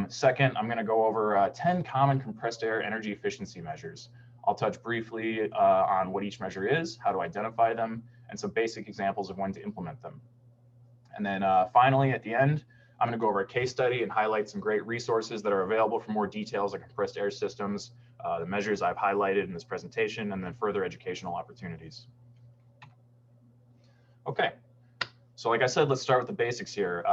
Second, I'm going to go over 10 common compressed air energy efficiency measures. I'll touch briefly on what each measure is, how to identify them, and some basic examples of when to implement them. And then finally, at the end, I'm going to go over a case study and highlight some great resources that are available for more details on compressed air systems, the measures I've highlighted in this presentation, and then further educational opportunities. Okay, so like I said, let's start with the basics here.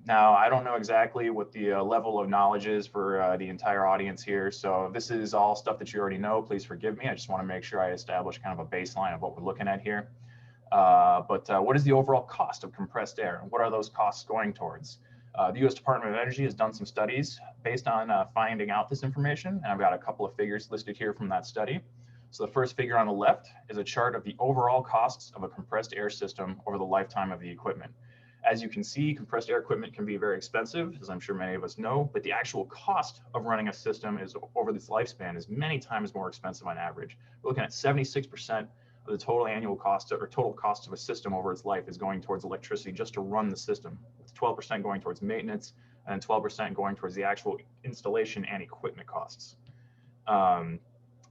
Now, I don't know exactly what the level of knowledge is for the entire audience here. So if this is all stuff that you already know, please forgive me. I just want to make sure I establish kind of a baseline of what we're looking at here. But what is the overall cost of compressed air? And what are those costs going towards? The U.S. Department of Energy has done some studies based on finding out this information. And I've got a couple of figures listed here from that study. So the first figure on the left is a chart of the overall costs of a compressed air system over the lifetime of the equipment. As you can see, compressed air equipment can be very expensive, as I'm sure many of us know, but the actual cost of running a system is over this lifespan is many times more expensive on average. We're looking at 76% of the total annual cost or total cost of a system over its life is going towards electricity just to run the system, with 12% going towards maintenance and 12% going towards the actual installation and equipment costs.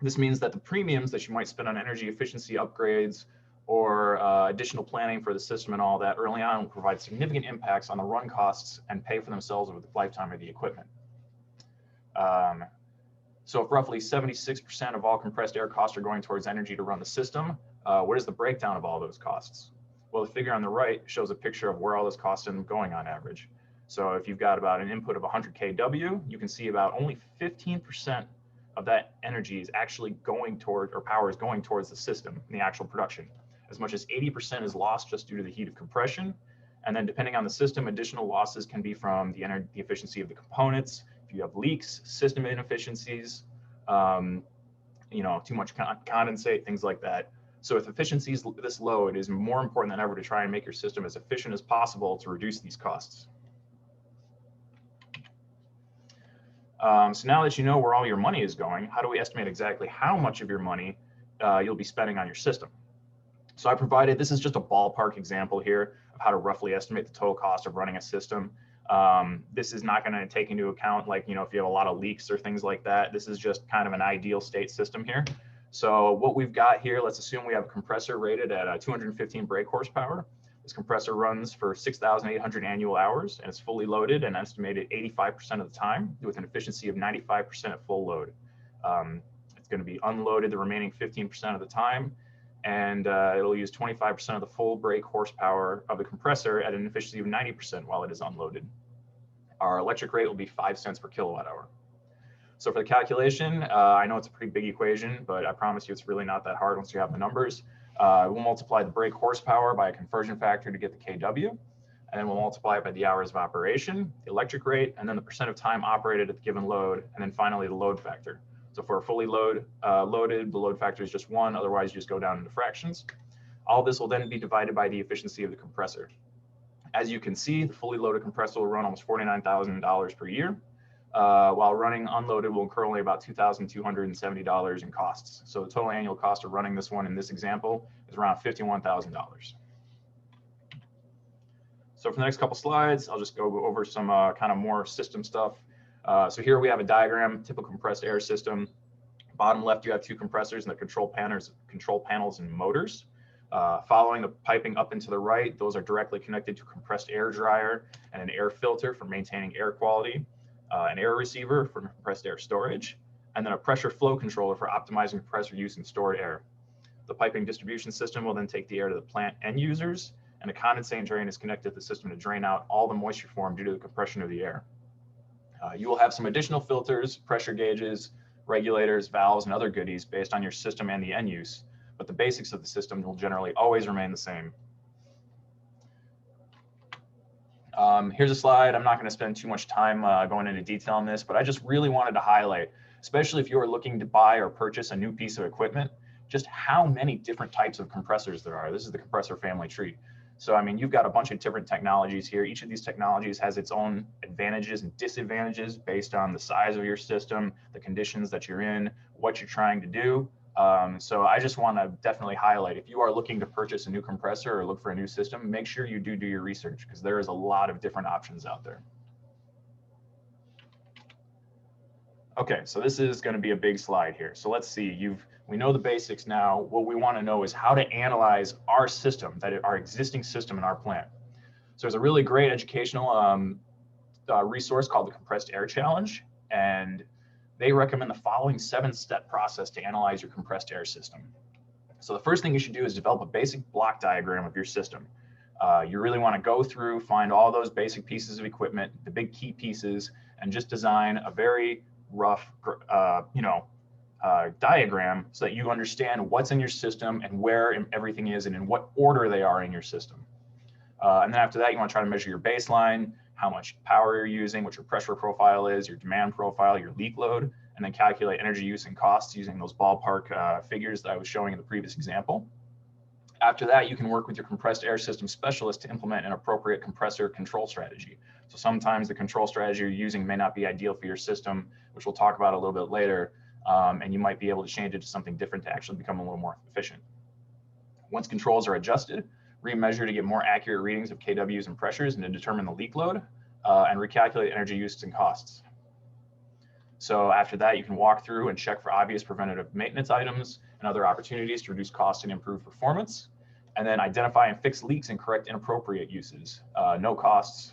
This means that the premiums that you might spend on energy efficiency upgrades or additional planning for the system and all that early on will provide significant impacts on the run costs and pay for themselves over the lifetime of the equipment. So if roughly 76% of all compressed air costs are going towards energy to run the system, what is the breakdown of all those costs? Well, the figure on the right shows a picture of where all those costs end up going on average. So if you've got about an input of 100 kW, you can see about only 15% of that energy is actually going toward, or power is going towards the system in the actual production. As much as 80% is lost just due to the heat of compression. And then depending on the system, additional losses can be from the efficiency of the components. If you have leaks, system inefficiencies, you know, too much condensate, things like that. So with efficiencies this low, it is more important than ever to try and make your system as efficient as possible to reduce these costs. So now that you know where all your money is going, how do we estimate exactly how much of your money you'll be spending on your system? So I provided, this is just a ballpark example here of how to roughly estimate the total cost of running a system. This is not going to take into account, like, you know, if you have a lot of leaks or things like that. This is just kind of an ideal state system here. So what we've got here, let's assume we have a compressor rated at 215 brake horsepower. This compressor runs for 6,800 annual hours and it's fully loaded and estimated 85% of the time with an efficiency of 95% at full load. It's going to be unloaded the remaining 15% of the time, and it'll use 25% of the full brake horsepower of the compressor at an efficiency of 90% while it is unloaded. Our electric rate will be 5 cents per kilowatt hour. So for the calculation, I know it's a pretty big equation, but I promise you it's really not that hard once you have the numbers. We'll multiply the brake horsepower by a conversion factor to get the kW, and then we'll multiply it by the hours of operation, the electric rate, and then the percent of time operated at the given load, and then finally the load factor. So for a fully loaded, the load factor is just 1, otherwise you just go down into fractions. All this will then be divided by the efficiency of the compressor. As you can see, the fully loaded compressor will run almost $49,000 per year, while running unloaded will incur only about $2,270 in costs. So the total annual cost of running this one in this example is around $51,000. So for the next couple slides, I'll just go over some kind of more system stuff. So here we have a diagram, typical compressed air system. Bottom left, you have 2 compressors and the control panels and motors. Following the piping up and to the right, those are directly connected to a compressed air dryer and an air filter for maintaining air quality, an air receiver for compressed air storage, and then a pressure flow controller for optimizing compressor use and stored air. The piping distribution system will then take the air to the plant end users, and a condensate drain is connected to the system to drain out all the moisture formed due to the compression of the air. You will have some additional filters, pressure gauges, regulators, valves, and other goodies based on your system and the end use, but the basics of the system will generally always remain the same. Here's a slide. I'm not going to spend too much time going into detail on this, but I just really wanted to highlight, especially if you are looking to buy or purchase a new piece of equipment, just how many different types of compressors there are. This is the compressor family tree. So, I mean, you've got a bunch of different technologies here. Each of these technologies has its own advantages and disadvantages based on the size of your system, the conditions that you're in, what you're trying to do. So I just want to definitely highlight, if you are looking to purchase a new compressor or look for a new system, make sure you do your research, because there is a lot of different options out there. Okay, so this is going to be a big slide here. So let's see, we know the basics now. What we want to know is how to analyze our system, our existing system in our plant. So there's a really great educational resource called the Compressed Air Challenge, and they recommend the following 7-step process to analyze your compressed air system. So the first thing you should do is develop a basic block diagram of your system. You really want to go through, find all those basic pieces of equipment, the big key pieces, and just design a very rough, diagram so that you understand what's in your system and where everything is and in what order they are in your system. And then after that, you want to try to measure your baseline, how much power you're using, what your pressure profile is, your demand profile, your leak load, and then calculate energy use and costs using those ballpark figures that I was showing in the previous example. After that, you can work with your compressed air system specialist to implement an appropriate compressor control strategy. So sometimes the control strategy you're using may not be ideal for your system, which we'll talk about a little bit later, and you might be able to change it to something different to actually become a little more efficient. Once controls are adjusted, remeasure to get more accurate readings of kWs and pressures and to determine the leak load, and recalculate energy use and costs. So after that, you can walk through and check for obvious preventative maintenance items and other opportunities to reduce cost and improve performance, and then identify and fix leaks and correct inappropriate uses, no costs,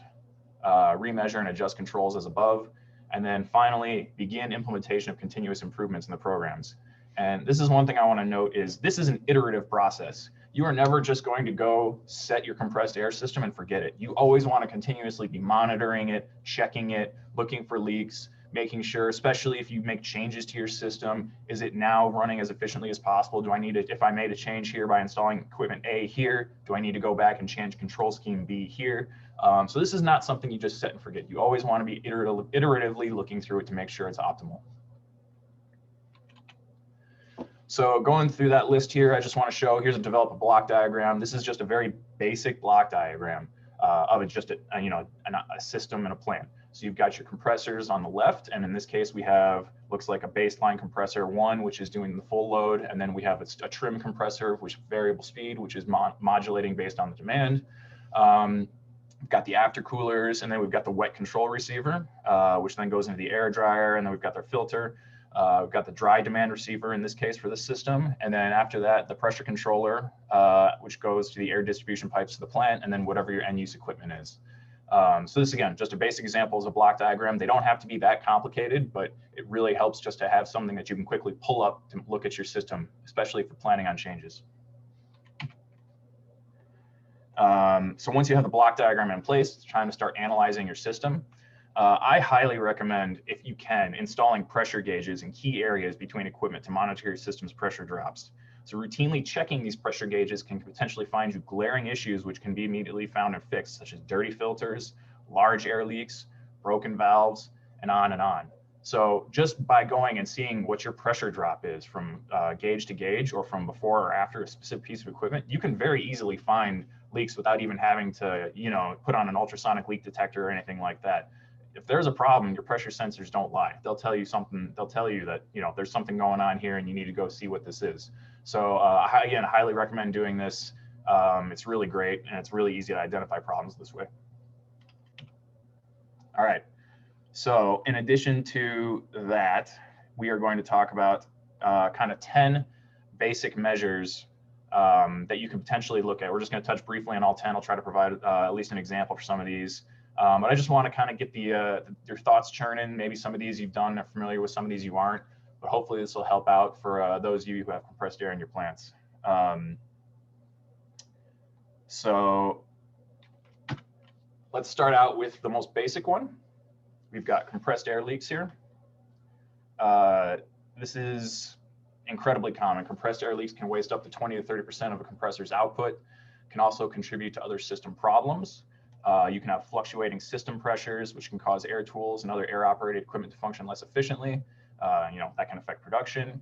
remeasure and adjust controls as above, and then finally begin implementation of continuous improvements in the programs. And this is one thing I want to note is this is an iterative process. You are never just going to go set your compressed air system and forget it. You always want to continuously be monitoring it, checking it, looking for leaks, making sure, especially if you make changes to your system, is it now running as efficiently as possible? Do I need to, if I made a change here by installing equipment A here, do I need to go back and change control scheme B here? So this is not something you just set and forget. You always want to be iteratively looking through it to make sure it's optimal. So going through that list here, I just want to show, here's a develop a block diagram. This is just a very basic block diagram of just a system and a plant. So you've got your compressors on the left, and in this case we have, looks like a baseline compressor 1, which is doing the full load, and then we have a trim compressor, which is variable speed, which is modulating based on the demand. We've got the aftercoolers, and then we've got the wet control receiver, which then goes into the air dryer, and then we've got their filter. We've got the dry demand receiver in this case for the system, and then after that, the pressure controller, which goes to the air distribution pipes to the plant, and then whatever your end use equipment is. So this, again, just a basic example is a block diagram. They don't have to be that complicated, but it really helps just to have something that you can quickly pull up to look at your system, especially if you're planning on changes. So once you have the block diagram in place, it's time to start analyzing your system. I highly recommend, if you can, installing pressure gauges in key areas between equipment to monitor your system's pressure drops. So routinely checking these pressure gauges can potentially find you glaring issues which can be immediately found and fixed, such as dirty filters, large air leaks, broken valves, and on and on. So just by going and seeing what your pressure drop is from gauge to gauge or from before or after a specific piece of equipment, you can very easily find leaks without even having to, put on an ultrasonic leak detector or anything like that. If there's a problem, your pressure sensors don't lie. They'll tell you something. They'll tell you that, there's something going on here and you need to go see what this is. So again, highly recommend doing this. It's really great and it's really easy to identify problems this way. All right. So in addition to that, we are going to talk about kind of 10 basic measures that you can potentially look at. We're just going to touch briefly on all 10. I'll try to provide at least an example for some of these. But I just want to kind of get your thoughts churning. Maybe some of these you've done, are familiar with, some of these you aren't. But hopefully this will help out for those of you who have compressed air in your plants. So let's start out with the most basic one. We've got compressed air leaks here. This is incredibly common. Compressed air leaks can waste up to 20 to 30% of a compressor's output, can also contribute to other system problems. You can have fluctuating system pressures, which can cause air tools and other air-operated equipment to function less efficiently. That can affect production.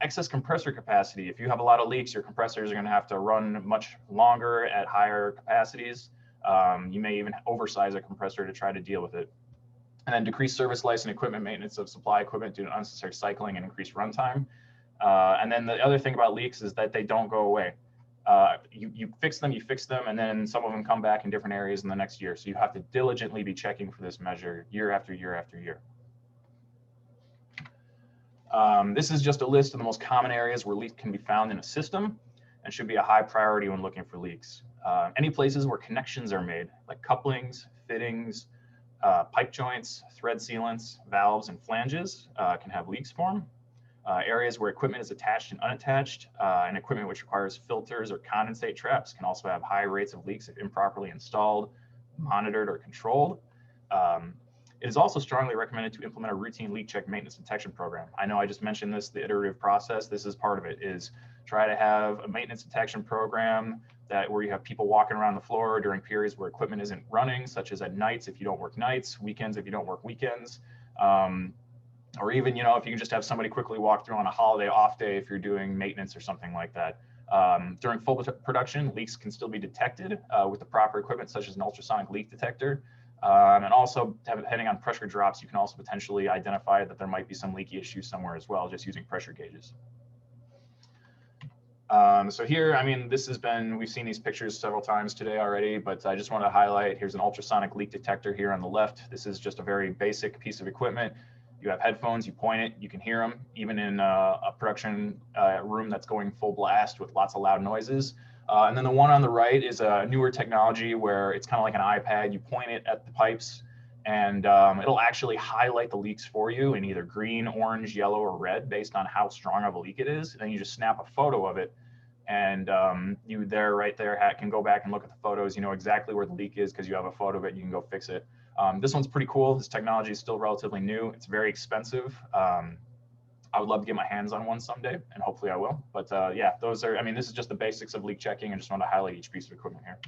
Excess compressor capacity. If you have a lot of leaks, your compressors are going to have to run much longer at higher capacities. You may even oversize a compressor to try to deal with it. And then decreased service life and equipment maintenance of supply equipment due to unnecessary cycling and increased runtime. And then the other thing about leaks is that they don't go away. You fix them, and then some of them come back in different areas in the next year. So you have to diligently be checking for this measure year after year after year. This is just a list of the most common areas where leaks can be found in a system and should be a high priority when looking for leaks. Any places where connections are made, like couplings, fittings, Pipe joints, thread sealants, valves, and flanges can have leaks form. Areas where equipment is attached and unattached, and equipment which requires filters or condensate traps can also have high rates of leaks if improperly installed, monitored, or controlled. It is also strongly recommended to implement a routine leak check maintenance detection program. I know I just mentioned this, the iterative process. This is part of it, is try to have a maintenance detection program where you have people walking around the floor during periods where equipment isn't running, such as at nights if you don't work nights, weekends if you don't work weekends. Or even, you know, if you can just have somebody quickly walk through on a holiday off day if you're doing maintenance or something like that. During full production, leaks can still be detected with the proper equipment, such as an ultrasonic leak detector. And also, depending on pressure drops, you can also potentially identify that there might be some leaky issues somewhere as well, just using pressure gauges. So here, I mean, this has been, we've seen these pictures several times today already, but I just want to highlight, here's an ultrasonic leak detector here on the left. This is just a very basic piece of equipment. You have headphones, you point it, you can hear them, even in a production room that's going full blast with lots of loud noises. And then the one on the right is a newer technology where it's kind of like an iPad. You point it at the pipes and it'll actually highlight the leaks for you in either green, orange, yellow, or red based on how strong of a leak it is. And then you just snap a photo of it. And you right there can go back and look at the photos. You know exactly where the leak is because you have a photo of it. You can go fix it. This one's pretty cool. This technology is still relatively new. It's very expensive. I would love to get my hands on one someday, and hopefully I will. But yeah, those are, I mean, this is just the basics of leak checking. I just want to highlight each piece of equipment here.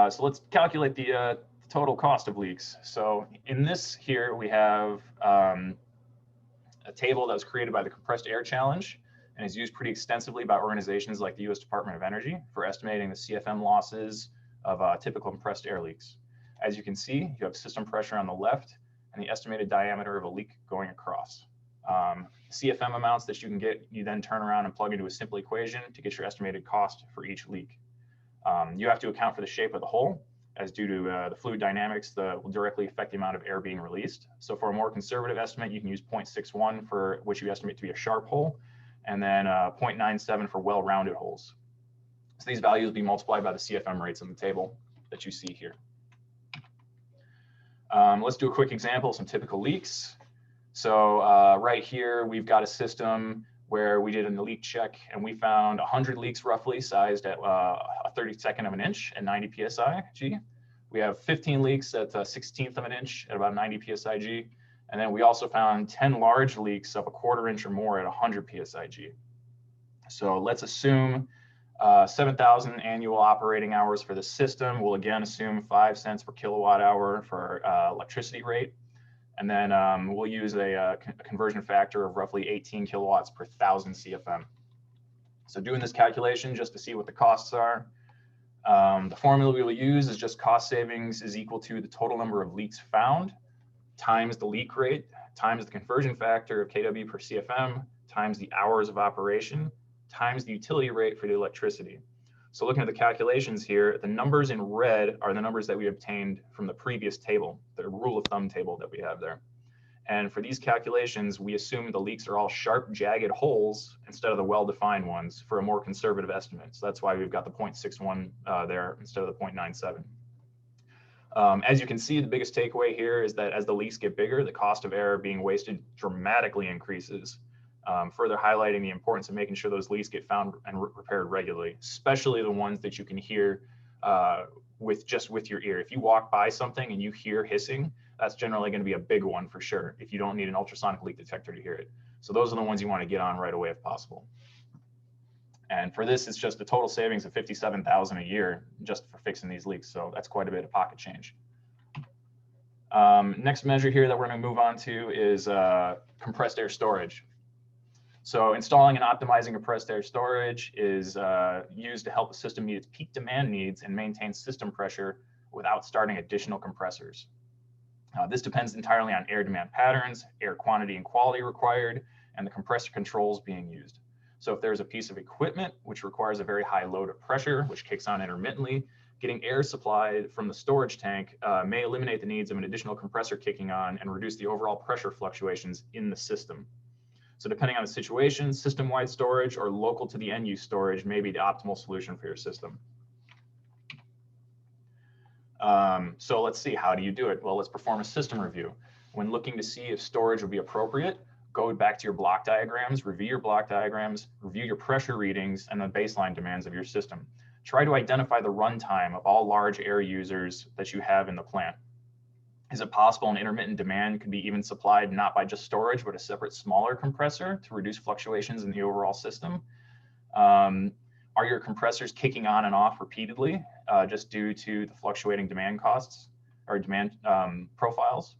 So let's calculate the total cost of leaks. So in this here, we have a table that was created by the Compressed Air Challenge and is used pretty extensively by organizations like the U.S. Department of Energy for estimating the CFM losses of typical compressed air leaks. As you can see, you have system pressure on the left and the estimated diameter of a leak going across. CFM amounts that you can get, you then turn around and plug into a simple equation to get your estimated cost for each leak. You have to account for the shape of the hole, as due to the fluid dynamics that will directly affect the amount of air being released. So for a more conservative estimate, you can use 0.61 for which you estimate to be a sharp hole, and then 0.97 for well-rounded holes. So these values will be multiplied by the CFM rates in the table that you see here. Let's do a quick example of some typical leaks. So right here, we've got a system where we did a leak check and we found 100 leaks roughly sized at a 32nd of an inch at 90 psi G. We have 15 leaks at a 1/16 of an inch at about 90 psi G. And then we also found 10 large leaks of a 1/4 inch or more at 100 psi G. So let's assume 7,000 annual operating hours for the system. We'll again assume 5 cents per kilowatt hour for electricity rate. And then we'll use a conversion factor of roughly 18 kilowatts per 1,000 CFM. So doing this calculation just to see what the costs are, the formula we will use is just cost savings is equal to the total number of leaks found times the leak rate times the conversion factor of kW per CFM times the hours of operation times the utility rate for the electricity. So looking at the calculations here, the numbers in red are the numbers that we obtained from the previous table, the rule of thumb table that we have there. And for these calculations, we assume the leaks are all sharp, jagged holes instead of the well-defined ones for a more conservative estimate. So that's why we've got the 0.61 there instead of the 0.97. As you can see, the biggest takeaway here is that as the leaks get bigger, the cost of air being wasted dramatically increases. Further highlighting the importance of making sure those leaks get found and repaired regularly, especially the ones that you can hear with your ear. If you walk by something and you hear hissing, that's generally going to be a big one for sure, if you don't need an ultrasonic leak detector to hear it. So those are the ones you want to get on right away if possible. And for this, it's just a total savings of $57,000 a year just for fixing these leaks. So that's quite a bit of pocket change. Next measure here that we're going to move on to is compressed air storage. So installing and optimizing compressed air storage is used to help the system meet its peak demand needs and maintain system pressure without starting additional compressors. This depends entirely on air demand patterns, air quantity and quality required, and the compressor controls being used. So if there's a piece of equipment which requires a very high load of pressure, which kicks on intermittently, getting air supplied from the storage tank may eliminate the needs of an additional compressor kicking on and reduce the overall pressure fluctuations in the system. So depending on the situation, system-wide storage or local to the end-use storage may be the optimal solution for your system. So let's see, how do you do it? Well, let's perform a system review. When looking to see if storage would be appropriate, go back to your block diagrams, review your block diagrams, review your pressure readings and the baseline demands of your system. Try to identify the runtime of all large air users that you have in the plant. Is it possible an intermittent demand could be even supplied not by just storage, but a separate smaller compressor to reduce fluctuations in the overall system? Are your compressors kicking on and off repeatedly just due to the fluctuating demand costs or demand profiles?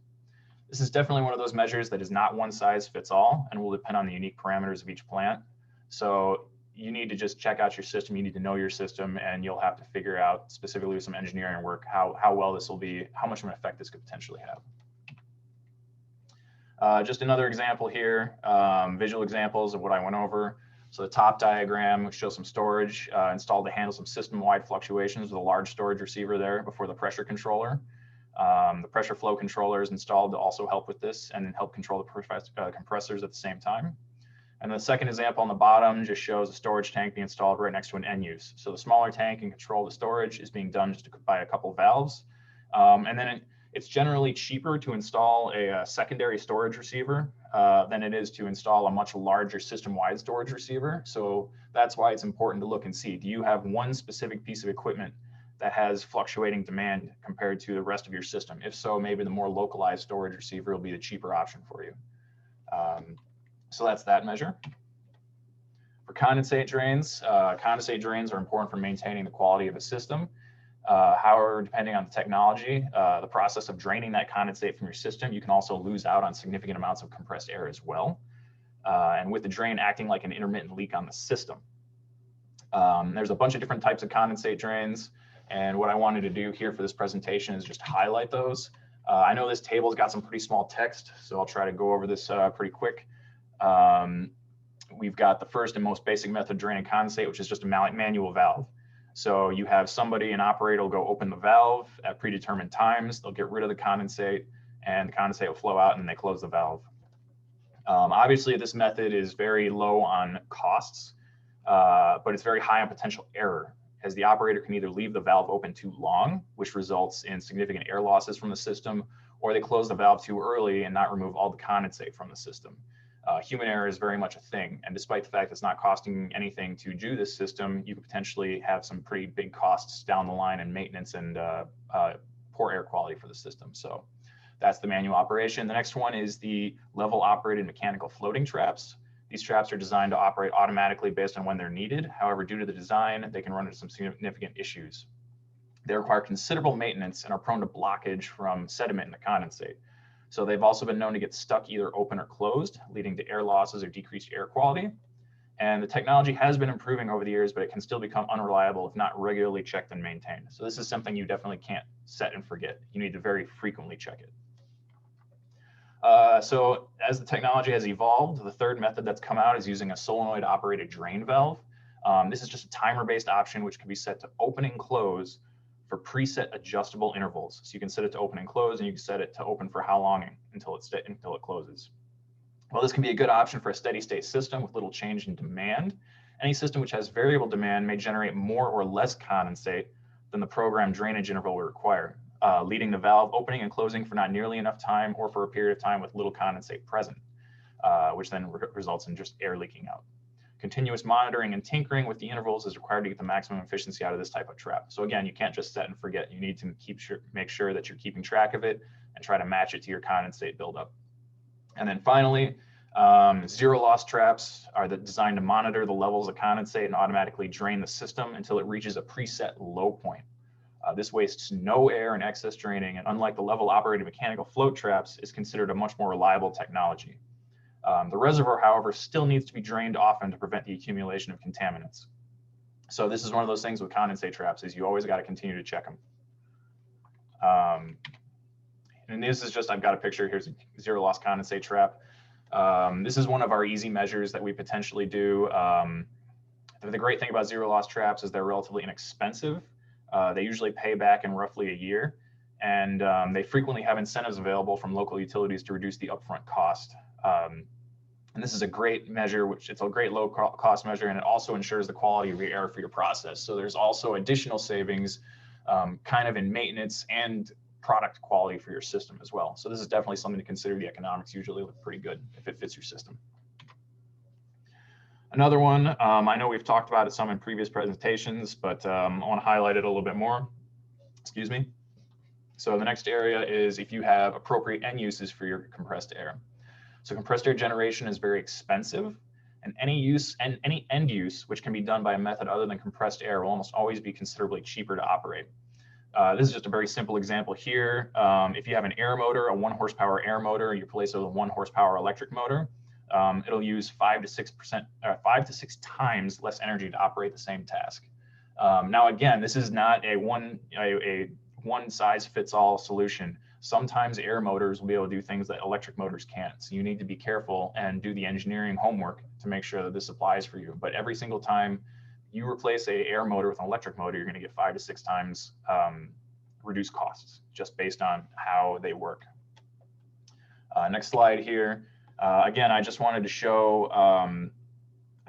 This is definitely one of those measures that is not one size fits all and will depend on the unique parameters of each plant. So you need to just check out your system. You need to know your system, and you'll have to figure out specifically with some engineering work how well this will be, how much of an effect this could potentially have. Just another example here, visual examples of what I went over. So the top diagram shows some storage installed to handle some system-wide fluctuations with a large storage receiver there before the pressure controller. The pressure flow controller is installed to also help with this and help control the compressors at the same time. And the second example on the bottom just shows a storage tank being installed right next to an end use. So the smaller tank can control the storage is being done just by a couple of valves. And then it's generally cheaper to install a secondary storage receiver than it is to install a much larger system-wide storage receiver. So that's why it's important to look and see, do you have one specific piece of equipment that has fluctuating demand compared to the rest of your system? If so, maybe the more localized storage receiver will be the cheaper option for you. So that's that measure. For condensate drains are important for maintaining the quality of a system. However, depending on the technology, the process of draining that condensate from your system, you can also lose out on significant amounts of compressed air as well. And with the drain acting like an intermittent leak on the system. There's a bunch of different types of condensate drains. And what I wanted to do here for this presentation is just highlight those. I know this table's got some pretty small text, so I'll try to go over this pretty quick. We've got the first and most basic method of draining condensate, which is just a manual valve. So you have somebody, an operator will go open the valve at predetermined times. They'll get rid of the condensate and the condensate will flow out and they close the valve. Obviously, this method is very low on costs, but it's very high on potential error, as the operator can either leave the valve open too long, which results in significant air losses from the system, or they close the valve too early and not remove all the condensate from the system. Human error is very much a thing, and despite the fact it's not costing anything to do this system, you could potentially have some pretty big costs down the line in maintenance and poor air quality for the system. So that's the manual operation. The next one is the level operated mechanical floating traps. These traps are designed to operate automatically based on when they're needed. However, due to the design, they can run into some significant issues. They require considerable maintenance and are prone to blockage from sediment in the condensate. So they've also been known to get stuck either open or closed, leading to air losses or decreased air quality. And the technology has been improving over the years, but it can still become unreliable if not regularly checked and maintained. So this is something you definitely can't set and forget. You need to very frequently check it. So as the technology has evolved, the third method that's come out is using a solenoid operated drain valve. This is just a timer-based option which can be set to open and close for preset adjustable intervals. So you can set it to open and close, and you can set it to open for how long until it closes. Well, this can be a good option for a steady state system with little change in demand. Any system which has variable demand may generate more or less condensate than the programmed drainage interval will require, leading the valve opening and closing for not nearly enough time or for a period of time with little condensate present, which then results in just air leaking out. Continuous monitoring and tinkering with the intervals is required to get the maximum efficiency out of this type of trap. So again, you can't just set and forget. You need to make sure that you're keeping track of it and try to match it to your condensate buildup. And then finally, zero loss traps are designed to monitor the levels of condensate and automatically drain the system until it reaches a preset low point. This wastes no air in excess draining, and unlike the level operated mechanical float traps, is considered a much more reliable technology. The reservoir, however, still needs to be drained often to prevent the accumulation of contaminants. So this is one of those things with condensate traps, is you always got to continue to check them. And this is just, I've got a picture. Here's a zero loss condensate trap. This is one of our easy measures that we potentially do. The great thing about zero loss traps is they're relatively inexpensive. They usually pay back in roughly a year, and they frequently have incentives available from local utilities to reduce the upfront cost. And this is a great measure, it's a great low cost measure, and it also ensures the quality of your air for your process. So there's also additional savings kind of in maintenance and product quality for your system as well. So this is definitely something to consider. The economics usually look pretty good if it fits your system. Another one, I know we've talked about it some in previous presentations, but I want to highlight it a little bit more. Excuse me. So the next area is if you have appropriate end uses for your compressed air. So compressed air generation is very expensive, and any end use which can be done by a method other than compressed air will almost always be considerably cheaper to operate. This is just a very simple example here. If you have an air motor, a 1 horsepower air motor, you replace it with a 1 horsepower electric motor, it'll use 5 to 6 times less energy to operate the same task. Now, again, this is not a one size fits all solution. Sometimes air motors will be able to do things that electric motors can't. So you need to be careful and do the engineering homework to make sure that this applies for you. But every single time you replace a air motor with an electric motor, you're going to get 5 to 6 times reduced costs just based on how they work. Next slide here. Again, I just wanted to show a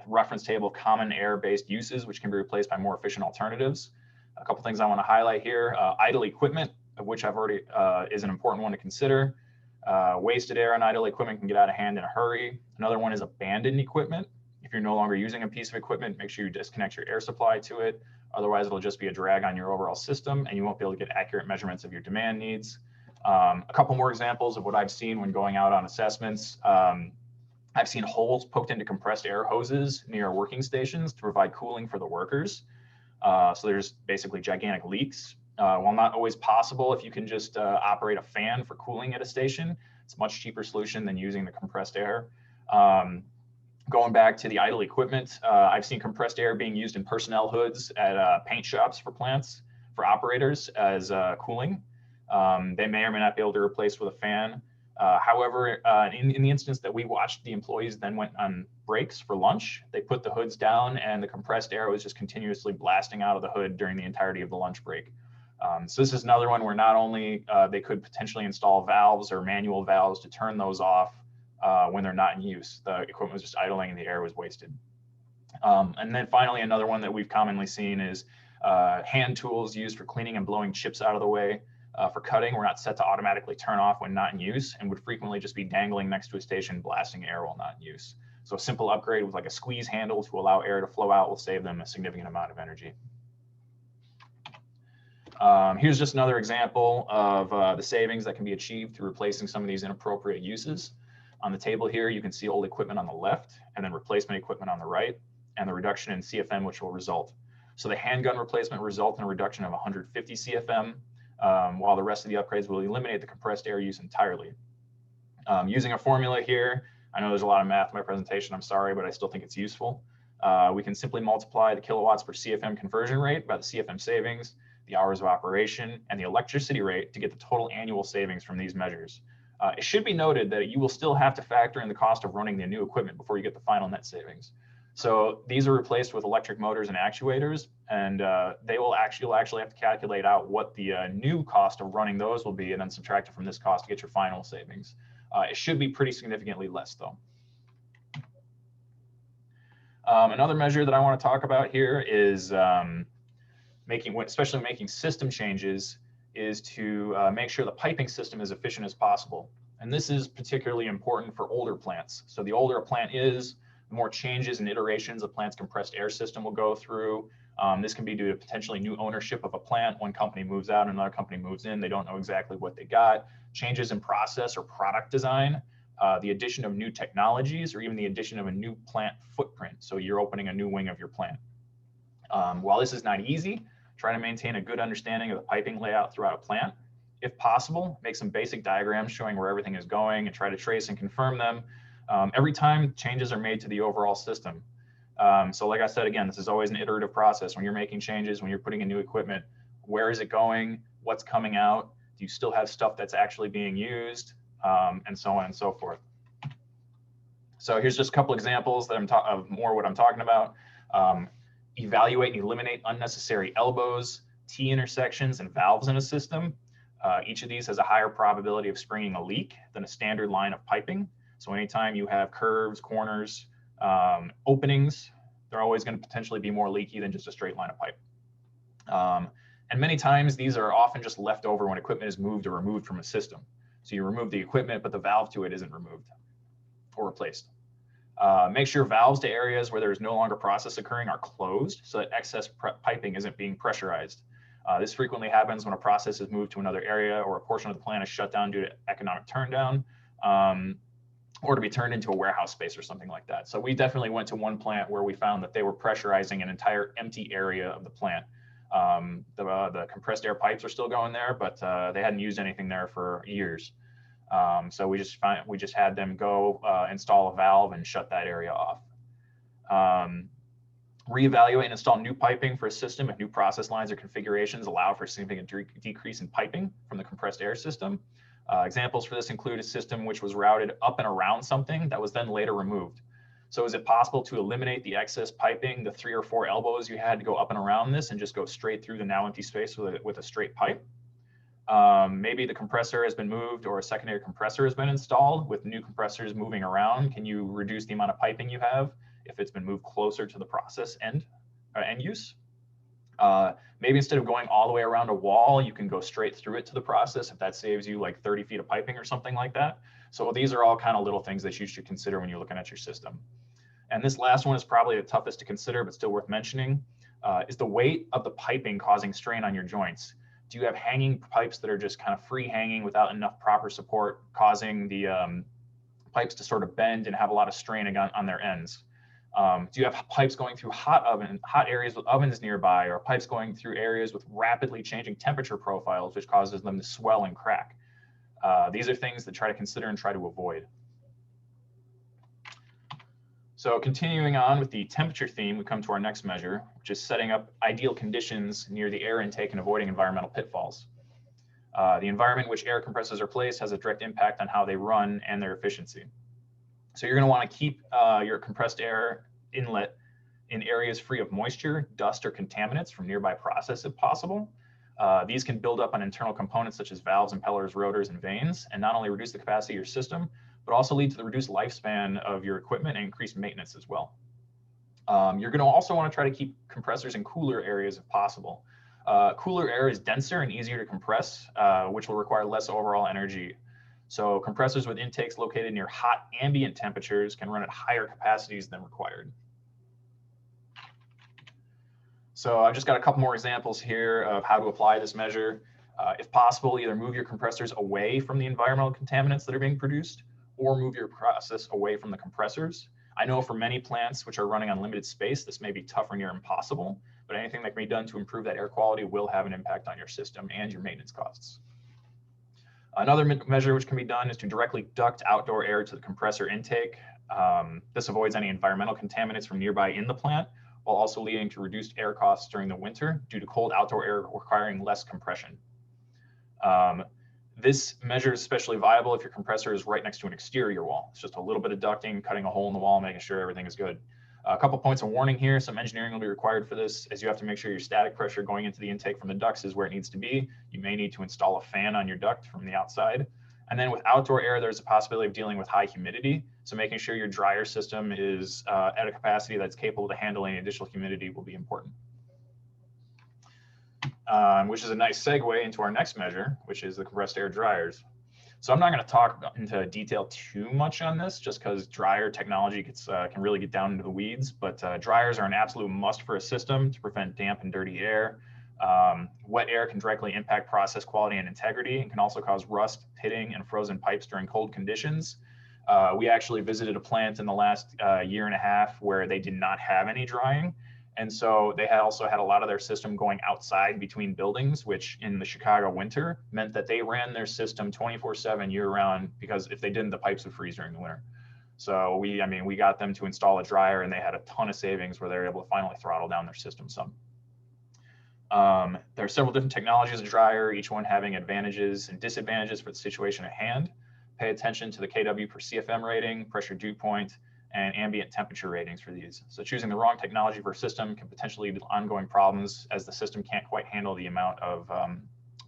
reference table of common air-based uses, which can be replaced by more efficient alternatives. A couple things I want to highlight here. Idle equipment, of which I've already is an important one to consider. Wasted air on idle equipment can get out of hand in a hurry. Another one is abandoned equipment. If you're no longer using a piece of equipment, make sure you disconnect your air supply to it. Otherwise, it'll just be a drag on your overall system, and you won't be able to get accurate measurements of your demand needs. A couple more examples of what I've seen when going out on assessments. I've seen holes poked into compressed air hoses near working stations to provide cooling for the workers. So there's basically gigantic leaks. While not always possible, if you can just operate a fan for cooling at a station, it's a much cheaper solution than using the compressed air. Going back to the idle equipment, I've seen compressed air being used in personnel hoods at paint shops for plants, for operators as cooling. They may or may not be able to replace with a fan. However, in the instance that we watched, the employees then went on breaks for lunch. They put the hoods down and the compressed air was just continuously blasting out of the hood during the entirety of the lunch break. So this is another one where not only they could potentially install valves or manual valves to turn those off when they're not in use. The equipment was just idling and the air was wasted. And then finally, another one that we've commonly seen is hand tools used for cleaning and blowing chips out of the way. For cutting, we're not set to automatically turn off when not in use and would frequently just be dangling next to a station blasting air while not in use. So a simple upgrade with like a squeeze handle to allow air to flow out will save them a significant amount of energy. Here's just another example of the savings that can be achieved through replacing some of these inappropriate uses. On the table here, you can see old equipment on the left and then replacement equipment on the right and the reduction in CFM which will result. So the handgun replacement will result in a reduction of 150 CFM, while the rest of the upgrades will eliminate the compressed air use entirely. Using a formula here, I know there's a lot of math in my presentation, I'm sorry, but I still think it's useful. We can simply multiply the kilowatts per CFM conversion rate by the CFM savings, the hours of operation, and the electricity rate to get the total annual savings from these measures. It should be noted that you will still have to factor in the cost of running the new equipment before you get the final net savings. So these are replaced with electric motors and actuators, and you'll actually have to calculate out what the new cost of running those will be and then subtract it from this cost to get your final savings. It should be pretty significantly less though. Another measure that I want to talk about here is especially making system changes, is to make sure the piping system is efficient as possible. And this is particularly important for older plants. So the older a plant is, the more changes and iterations a plant's compressed air system will go through. This can be due to potentially new ownership of a plant. One company moves out, another company moves in. They don't know exactly what they got. Changes in process or product design, the addition of new technologies, or even the addition of a new plant footprint. So you're opening a new wing of your plant. While this is not easy, try to maintain a good understanding of the piping layout throughout a plant. If possible, make some basic diagrams showing where everything is going and try to trace and confirm them every time changes are made to the overall system. So like I said, again, this is always an iterative process. When you're making changes, when you're putting in new equipment, where is it going? What's coming out? Do you still have stuff that's actually being used? And so on and so forth. So here's just a couple examples that of more what I'm talking about. Evaluate and eliminate unnecessary elbows, T-intersections, and valves in a system. Each of these has a higher probability of springing a leak than a standard line of piping. So anytime you have curves, corners, openings, they're always going to potentially be more leaky than just a straight line of pipe. And many times these are often just left over when equipment is moved or removed from a system. So you remove the equipment, but the valve to it isn't removed or replaced. Make sure valves to areas where there is no longer process occurring are closed so that excess piping isn't being pressurized. This frequently happens when a process is moved to another area or a portion of the plant is shut down due to economic turndown, or to be turned into a warehouse space or something like that. So we definitely went to one plant where we found that they were pressurizing an entire empty area of the plant. The compressed air pipes are still going there, but they hadn't used anything there for years. So we just had them go install a valve and shut that area off. Reevaluate and install new piping for a system if new process lines or configurations allow for a significant decrease in piping from the compressed air system. Examples for this include a system which was routed up and around something that was then later removed. So is it possible to eliminate the excess piping, the 3 or 4 elbows you had to go up and around this, and just go straight through the now empty space with a straight pipe? Maybe the compressor has been moved or a secondary compressor has been installed. With new compressors moving around, can you reduce the amount of piping you have if it's been moved closer to the process end use? Maybe instead of going all the way around a wall, you can go straight through it to the process if that saves you like 30 feet of piping or something like that. So these are all kind of little things that you should consider when you're looking at your system. And this last one is probably the toughest to consider, but still worth mentioning, is the weight of the piping causing strain on your joints. Do you have hanging pipes that are just kind of free hanging without enough proper support, causing the pipes to sort of bend and have a lot of strain on their ends? Do you have pipes going through hot areas with ovens nearby, or pipes going through areas with rapidly changing temperature profiles, which causes them to swell and crack? These are things that try to consider and try to avoid. So continuing on with the temperature theme, we come to our next measure, which is setting up ideal conditions near the air intake and avoiding environmental pitfalls. The environment in which air compressors are placed has a direct impact on how they run and their efficiency. So you're going to want to keep your compressed air inlet in areas free of moisture, dust, or contaminants from nearby process if possible. These can build up on internal components such as valves, impellers, rotors, and vanes, and not only reduce the capacity of your system, but also lead to the reduced lifespan of your equipment and increased maintenance as well. You're going to also want to try to keep compressors in cooler areas if possible. Cooler air is denser and easier to compress, which will require less overall energy. So compressors with intakes located near hot ambient temperatures can run at higher capacities than required. So I've just got a couple more examples here of how to apply this measure. If possible, either move your compressors away from the environmental contaminants that are being produced, or move your process away from the compressors. I know for many plants which are running on limited space, this may be tough or near impossible, but anything that can be done to improve that air quality will have an impact on your system and your maintenance costs. Another measure which can be done is to directly duct outdoor air to the compressor intake. This avoids any environmental contaminants from nearby in the plant, while also leading to reduced air costs during the winter due to cold outdoor air requiring less compression. This measure is especially viable if your compressor is right next to an exterior wall. It's just a little bit of ducting, cutting a hole in the wall, making sure everything is good. A couple points of warning here. Some engineering will be required for this, as you have to make sure your static pressure going into the intake from the ducts is where it needs to be. You may need to install a fan on your duct from the outside. And then with outdoor air, there's a possibility of dealing with high humidity. So making sure your dryer system is at a capacity that's capable to handle any additional humidity will be important. Which is a nice segue into our next measure, which is the compressed air dryers. So I'm not going to talk into detail too much on this, just because dryer technology can really get down into the weeds. But dryers are an absolute must for a system to prevent damp and dirty air. Wet air can directly impact process quality and integrity, and can also cause rust, pitting, and frozen pipes during cold conditions. We actually visited a plant in the last year and a half where they did not have any drying. And so they had also had a lot of their system going outside between buildings, which in the Chicago winter meant that they ran their system 24/7 year round, because if they didn't, the pipes would freeze during the winter. So we got them to install a dryer, and they had a ton of savings where they were able to finally throttle down their system some. There are several different technologies of dryer, each one having advantages and disadvantages for the situation at hand. Pay attention to the kW per CFM rating, pressure dew point, and ambient temperature ratings for these. So choosing the wrong technology for a system can potentially lead to ongoing problems, as the system can't quite handle the amount of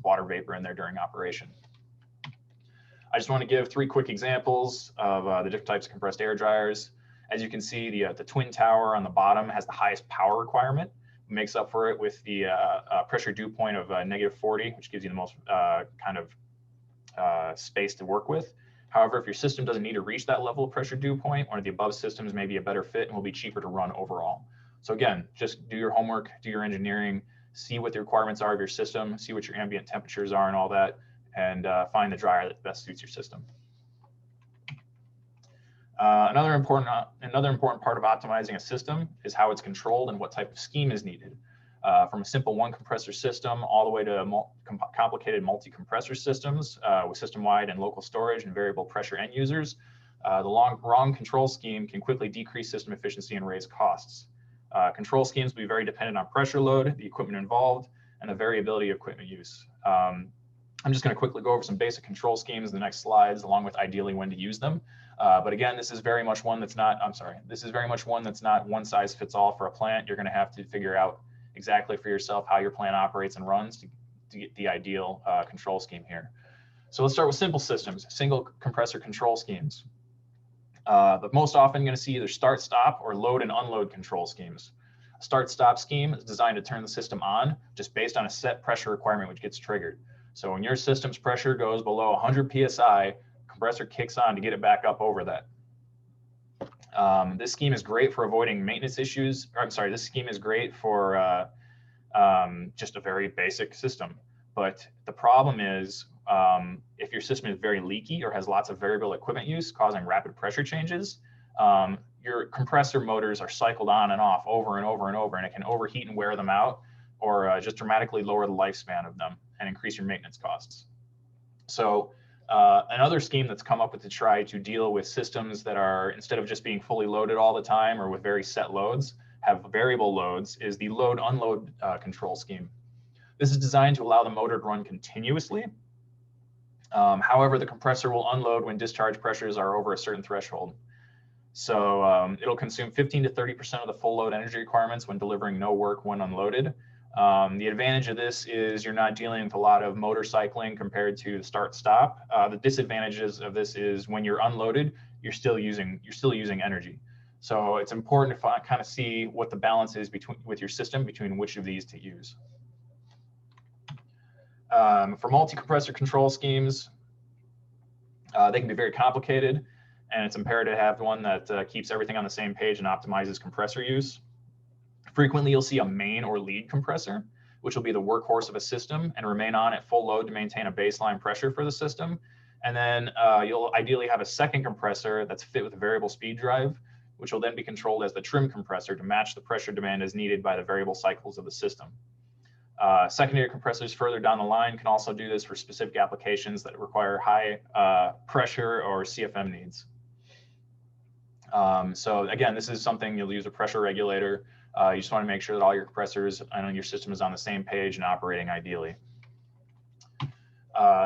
water vapor in there during operation. I just want to give 3 quick examples of the different types of compressed air dryers. As you can see, the twin tower on the bottom has the highest power requirement. makes up for it with the pressure dew point of -40, which gives you the most kind of space to work with. However, if your system doesn't need to reach that level of pressure dew point, one of the above systems may be a better fit and will be cheaper to run overall. So again, just do your homework, do your engineering, see what the requirements are of your system, see what your ambient temperatures are and all that, and find the dryer that best suits your system. Another important part of optimizing a system is how it's controlled and what type of scheme is needed. From a simple one compressor system all the way to complicated multi-compressor systems with system-wide and local storage and variable pressure end users, the wrong control scheme can quickly decrease system efficiency and raise costs. Control schemes will be very dependent on pressure load, the equipment involved, and the variability of equipment use. I'm just going to quickly go over some basic control schemes in the next slides, along with ideally when to use them. But again, this is very much one that's not, this is very much one that's not one size fits all for a plant. You're going to have to figure out exactly for yourself how your plant operates and runs to get the ideal control scheme here. So let's start with simple systems, single compressor control schemes. But most often you're going to see either start-stop or load and unload control schemes. A start-stop scheme is designed to turn the system on just based on a set pressure requirement which gets triggered. So when your system's pressure goes below 100 PSI, compressor kicks on to get it back up over that. This scheme is great for avoiding maintenance issues. This scheme is great for just a very basic system. But the problem is if your system is very leaky or has lots of variable equipment use causing rapid pressure changes, your compressor motors are cycled on and off over and over and over, and it can overheat and wear them out, or just dramatically lower the lifespan of them and increase your maintenance costs. So another scheme that's come up with to try to deal with systems that are, instead of just being fully loaded all the time or with very set loads, have variable loads, is the load-unload control scheme. This is designed to allow the motor to run continuously. However, the compressor will unload when discharge pressures are over a certain threshold. So it'll consume 15 to 30% of the full load energy requirements when delivering no work when unloaded. The advantage of this is you're not dealing with a lot of motor cycling compared to the start-stop. The disadvantages of this is when you're unloaded, you're still using energy. So it's important to kind of see what the balance is with your system between which of these to use. For multi-compressor control schemes, they can be very complicated, and it's imperative to have one that keeps everything on the same page and optimizes compressor use. Frequently, you'll see a main or lead compressor, which will be the workhorse of a system and remain on at full load to maintain a baseline pressure for the system. And then you'll ideally have a second compressor that's fit with a variable speed drive, which will then be controlled as the trim compressor to match the pressure demand as needed by the variable cycles of the system. Secondary compressors further down the line can also do this for specific applications that require high pressure or CFM needs. So again, this is something you'll use a pressure regulator. You just want to make sure that all your compressors and your system is on the same page and operating ideally.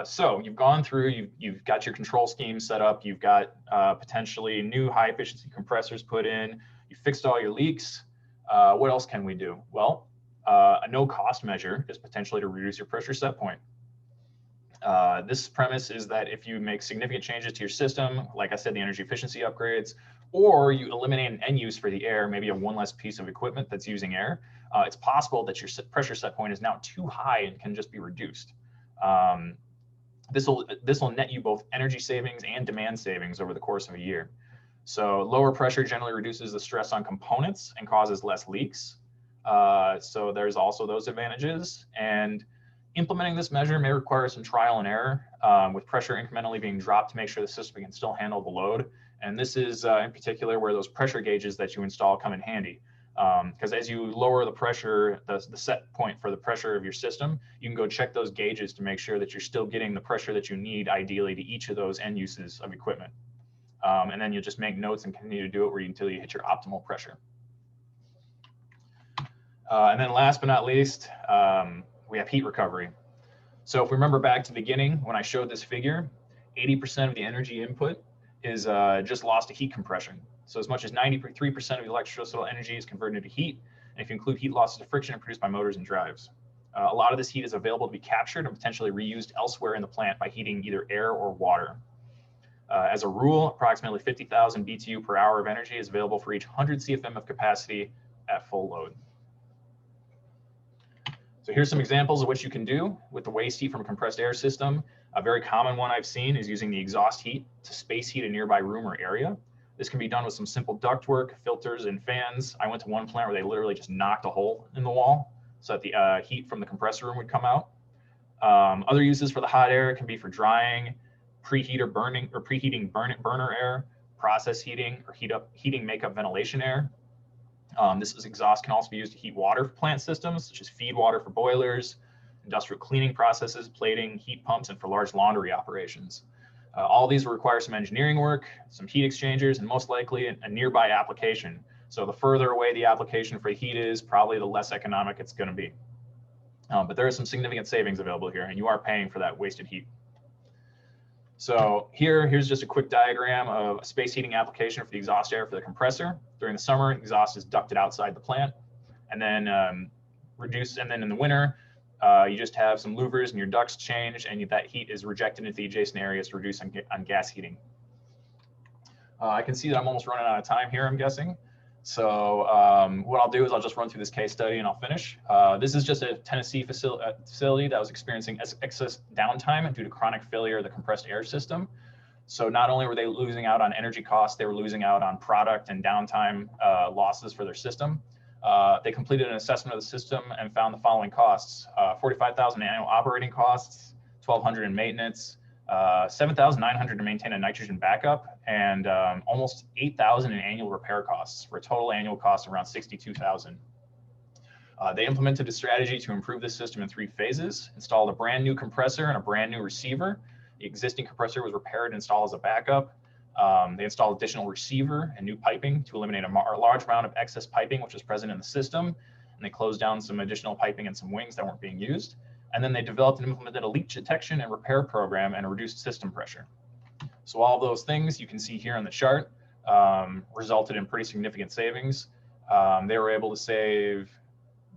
So you've gone through, you've got your control scheme set up, you've got potentially new high efficiency compressors put in, you fixed all your leaks. What else can we do? Well, a no cost measure is potentially to reduce your pressure set point. This premise is that if you make significant changes to your system, like I said, the energy efficiency upgrades, or you eliminate an end use for the air, maybe have one less piece of equipment that's using air, it's possible that your pressure set point is now too high and can just be reduced. This will net you both energy savings and demand savings over the course of a year. So lower pressure generally reduces the stress on components and causes less leaks. So there's also those advantages. And implementing this measure may require some trial and error with pressure incrementally being dropped to make sure the system can still handle the load. And this is in particular where those pressure gauges that you install come in handy. Because as you lower the pressure, the set point for the pressure of your system, you can go check those gauges to make sure that you're still getting the pressure that you need ideally to each of those end uses of equipment. And then you'll just make notes and continue to do it until you hit your optimal pressure. And then last but not least, we have heat recovery. So if we remember back to the beginning, when I showed this figure, 80% of the energy input is just lost to heat compression. So as much as 93% of the electrical energy is converted into heat. And if you include heat losses to friction produced by motors and drives. A lot of this heat is available to be captured and potentially reused elsewhere in the plant by heating either air or water. As a rule, approximately 50,000 BTU per hour of energy is available for each 100 CFM of capacity at full load. So here's some examples of what you can do with the waste heat from a compressed air system. A very common one I've seen is using the exhaust heat to space heat a nearby room or area. This can be done with some simple ductwork, filters, and fans. I went to one plant where they literally just knocked a hole in the wall so that the heat from the compressor room would come out. Other uses for the hot air can be for drying, preheating burner air, process heating, or heating makeup ventilation air. This exhaust can also be used to heat water for plant systems, such as feed water for boilers, industrial cleaning processes, plating, heat pumps, and for large laundry operations. All these will require some engineering work, some heat exchangers, and most likely a nearby application. So the further away the application for heat is, probably the less economic it's going to be. But there are some significant savings available here, and you are paying for that wasted heat. So here's just a quick diagram of a space heating application for the exhaust air for the compressor. During the summer, exhaust is ducted outside the plant, and then in the winter, you just have some louvers and your ducts change, and that heat is rejected into the adjacent areas to reduce on gas heating. I can see that I'm almost running out of time here, I'm guessing. So what I'll do is I'll just run through this case study and I'll finish. This is just a Tennessee facility that was experiencing excess downtime due to chronic failure of the compressed air system. So not only were they losing out on energy costs, they were losing out on product and downtime losses for their system. They completed an assessment of the system and found the following costs: $45,000 in annual operating costs, $1,200 in maintenance, $7,900 to maintain a nitrogen backup, and almost $8,000 in annual repair costs, for a total annual cost of around $62,000. They implemented a strategy to improve the system in 3 phases: installed a brand new compressor and a brand new receiver. The existing compressor was repaired and installed as a backup. They installed additional receiver and new piping to eliminate a large amount of excess piping which was present in the system. And they closed down some additional piping and some wings that weren't being used. And then they developed and implemented a leak detection and repair program and a reduced system pressure. So all of those things you can see here on the chart resulted in pretty significant savings. They were able to save,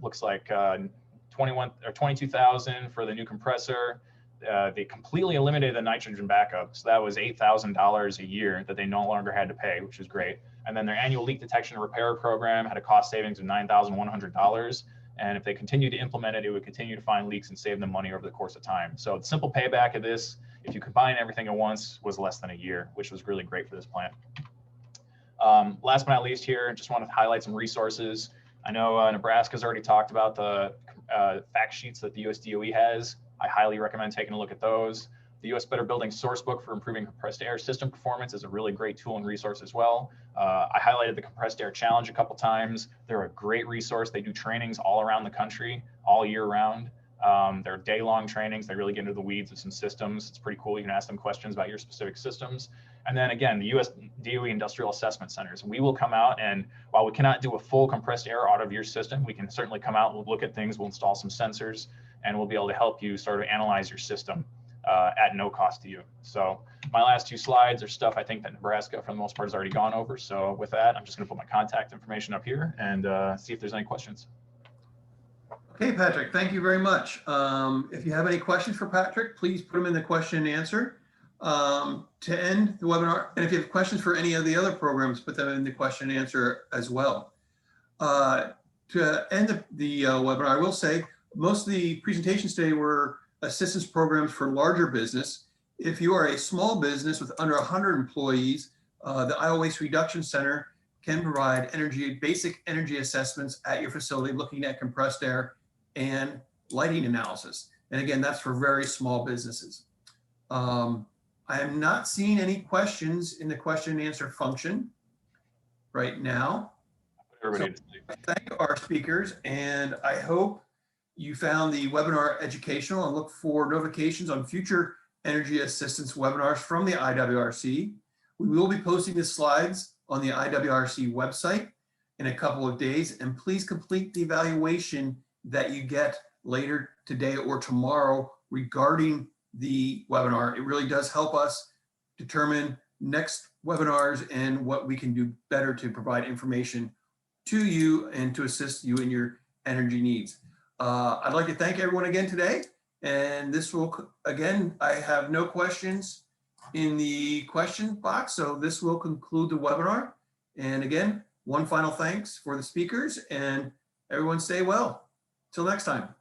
looks like $22,000 for the new compressor. They completely eliminated the nitrogen backup. So that was $8,000 a year that they no longer had to pay, which is great. And then their annual leak detection and repair program had a cost savings of $9,100. And if they continue to implement it, it would continue to find leaks and save them money over the course of time. So the simple payback of this, if you combine everything at once, was less than a year, which was really great for this plant. Last but not least here, just want to highlight some resources. I know Nebraska's already talked about the fact sheets that the US DOE has. I highly recommend taking a look at those. The US Better Building Sourcebook for improving compressed air system performance is a really great tool and resource as well. I highlighted the Compressed Air Challenge a couple times. They're a great resource. They do trainings all around the country, all year round. They're day-long trainings. They really get into the weeds of some systems. It's pretty cool. You can ask them questions about your specific systems. And then again, the US DOE Industrial Assessment Centers. We will come out, and while we cannot do a full compressed air out of your system, we can certainly come out and we'll look at things. We'll install some sensors, and we'll be able to help you sort of analyze your system at no cost to you. So my last 2 slides are stuff I think that Nebraska, for the most part, has already gone over. So with that, I'm just going to put my contact information up here and see if there's any questions. Okay, Patrick, thank you very much. If you have any questions for Patrick, please put them in the question and answer to end the webinar. And if you have questions for any of the other programs, put them in the question and answer as well. To end the webinar, I will say most of the presentations today were assistance programs for larger business. If you are a small business with under 100 employees, the Iowa Waste Reduction Center can provide basic energy assessments at your facility, looking at compressed air and lighting analysis. And again, that's for very small businesses. I am not seeing any questions in the question and answer function right now. So I thank our speakers, and I hope you found the webinar educational and look for notifications on future energy assistance webinars from the IWRC. We will be posting the slides on the IWRC website in a couple of days, and please complete the evaluation that you get later today or tomorrow regarding the webinar. It really does help us determine next webinars and what we can do better to provide information to you and to assist you in your energy needs. I'd like to thank everyone again today. And this will, again, I have no questions in the question box. So this will conclude the webinar. And again, one final thanks for the speakers, and everyone stay well. Till next time.